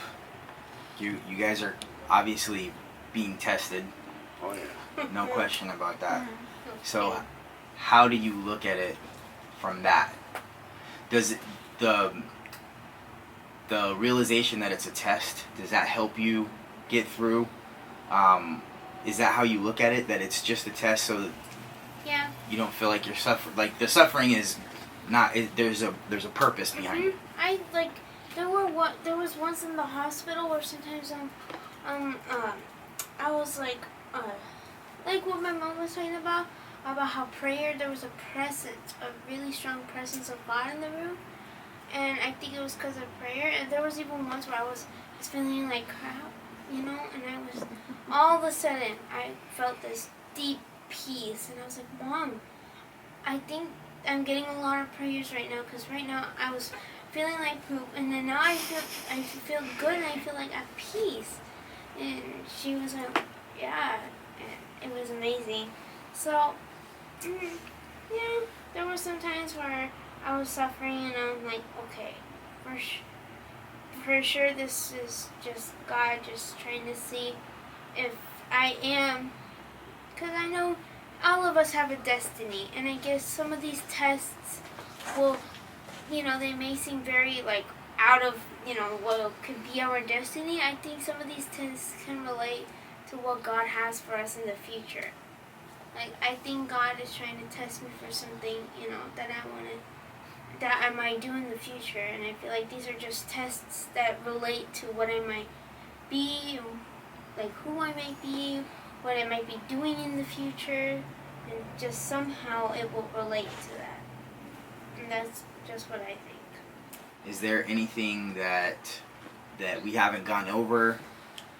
You guys are obviously being tested. Oh yeah. No question about that. So, how do you look at it from that? Does it, the realization that it's a test, does that help you get through? Is that how you look at it? That it's just a test, so that Yeah. you don't feel like you're suffering? Like the suffering is not. There's a purpose behind it. I like there was once in the hospital where sometimes I was like what my mom was talking about how prayer, there was a presence, a really strong presence of God in the room, and I think it was because of prayer. And there was even once where I was feeling like crap, you know, and I was all of a sudden I felt this deep peace, and I was like, Mom, I think I'm getting a lot of prayers right now, because right now I was feeling like poop, and then now I feel good, and I feel like at peace. And she was like, yeah, and it was amazing. So, yeah, there were some times where I was suffering, and I'm like, okay, for sure this is just God just trying to see if I am, because I know all of us have a destiny, and I guess some of these tests will, you know, they may seem very like out of, you know, what could be our destiny. I think some of these tests can relate to what God has for us in the future. Like, I think God is trying to test me for something, you know, that I might do in the future, and I feel like these are just tests that relate to what I might be, like who I might be, what I might be doing in the future, and just somehow it will relate to that. And that's just what I think. Is there anything that we haven't gone over,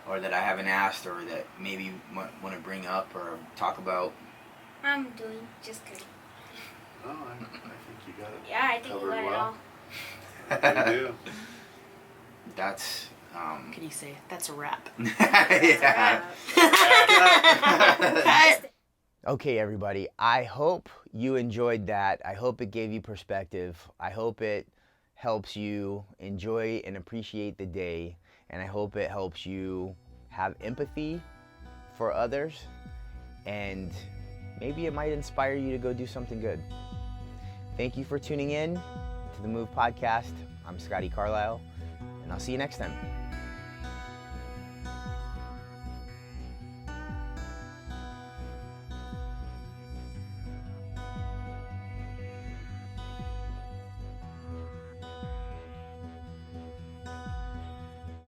or that I haven't asked, or that maybe you want to bring up or talk about? I'm doing just kidding. Oh, I think you got it. Yeah, I think you covered got it well. all. You do. That's Can you say that's a wrap? yeah. Cut. Okay, everybody. I hope you enjoyed that. I hope it gave you perspective. I hope it helps you enjoy and appreciate the day. And I hope it helps you have empathy for others. And maybe it might inspire you to go do something good. Thank you for tuning in to the Move Podcast. I'm Scotty Carlisle, and I'll see you next time.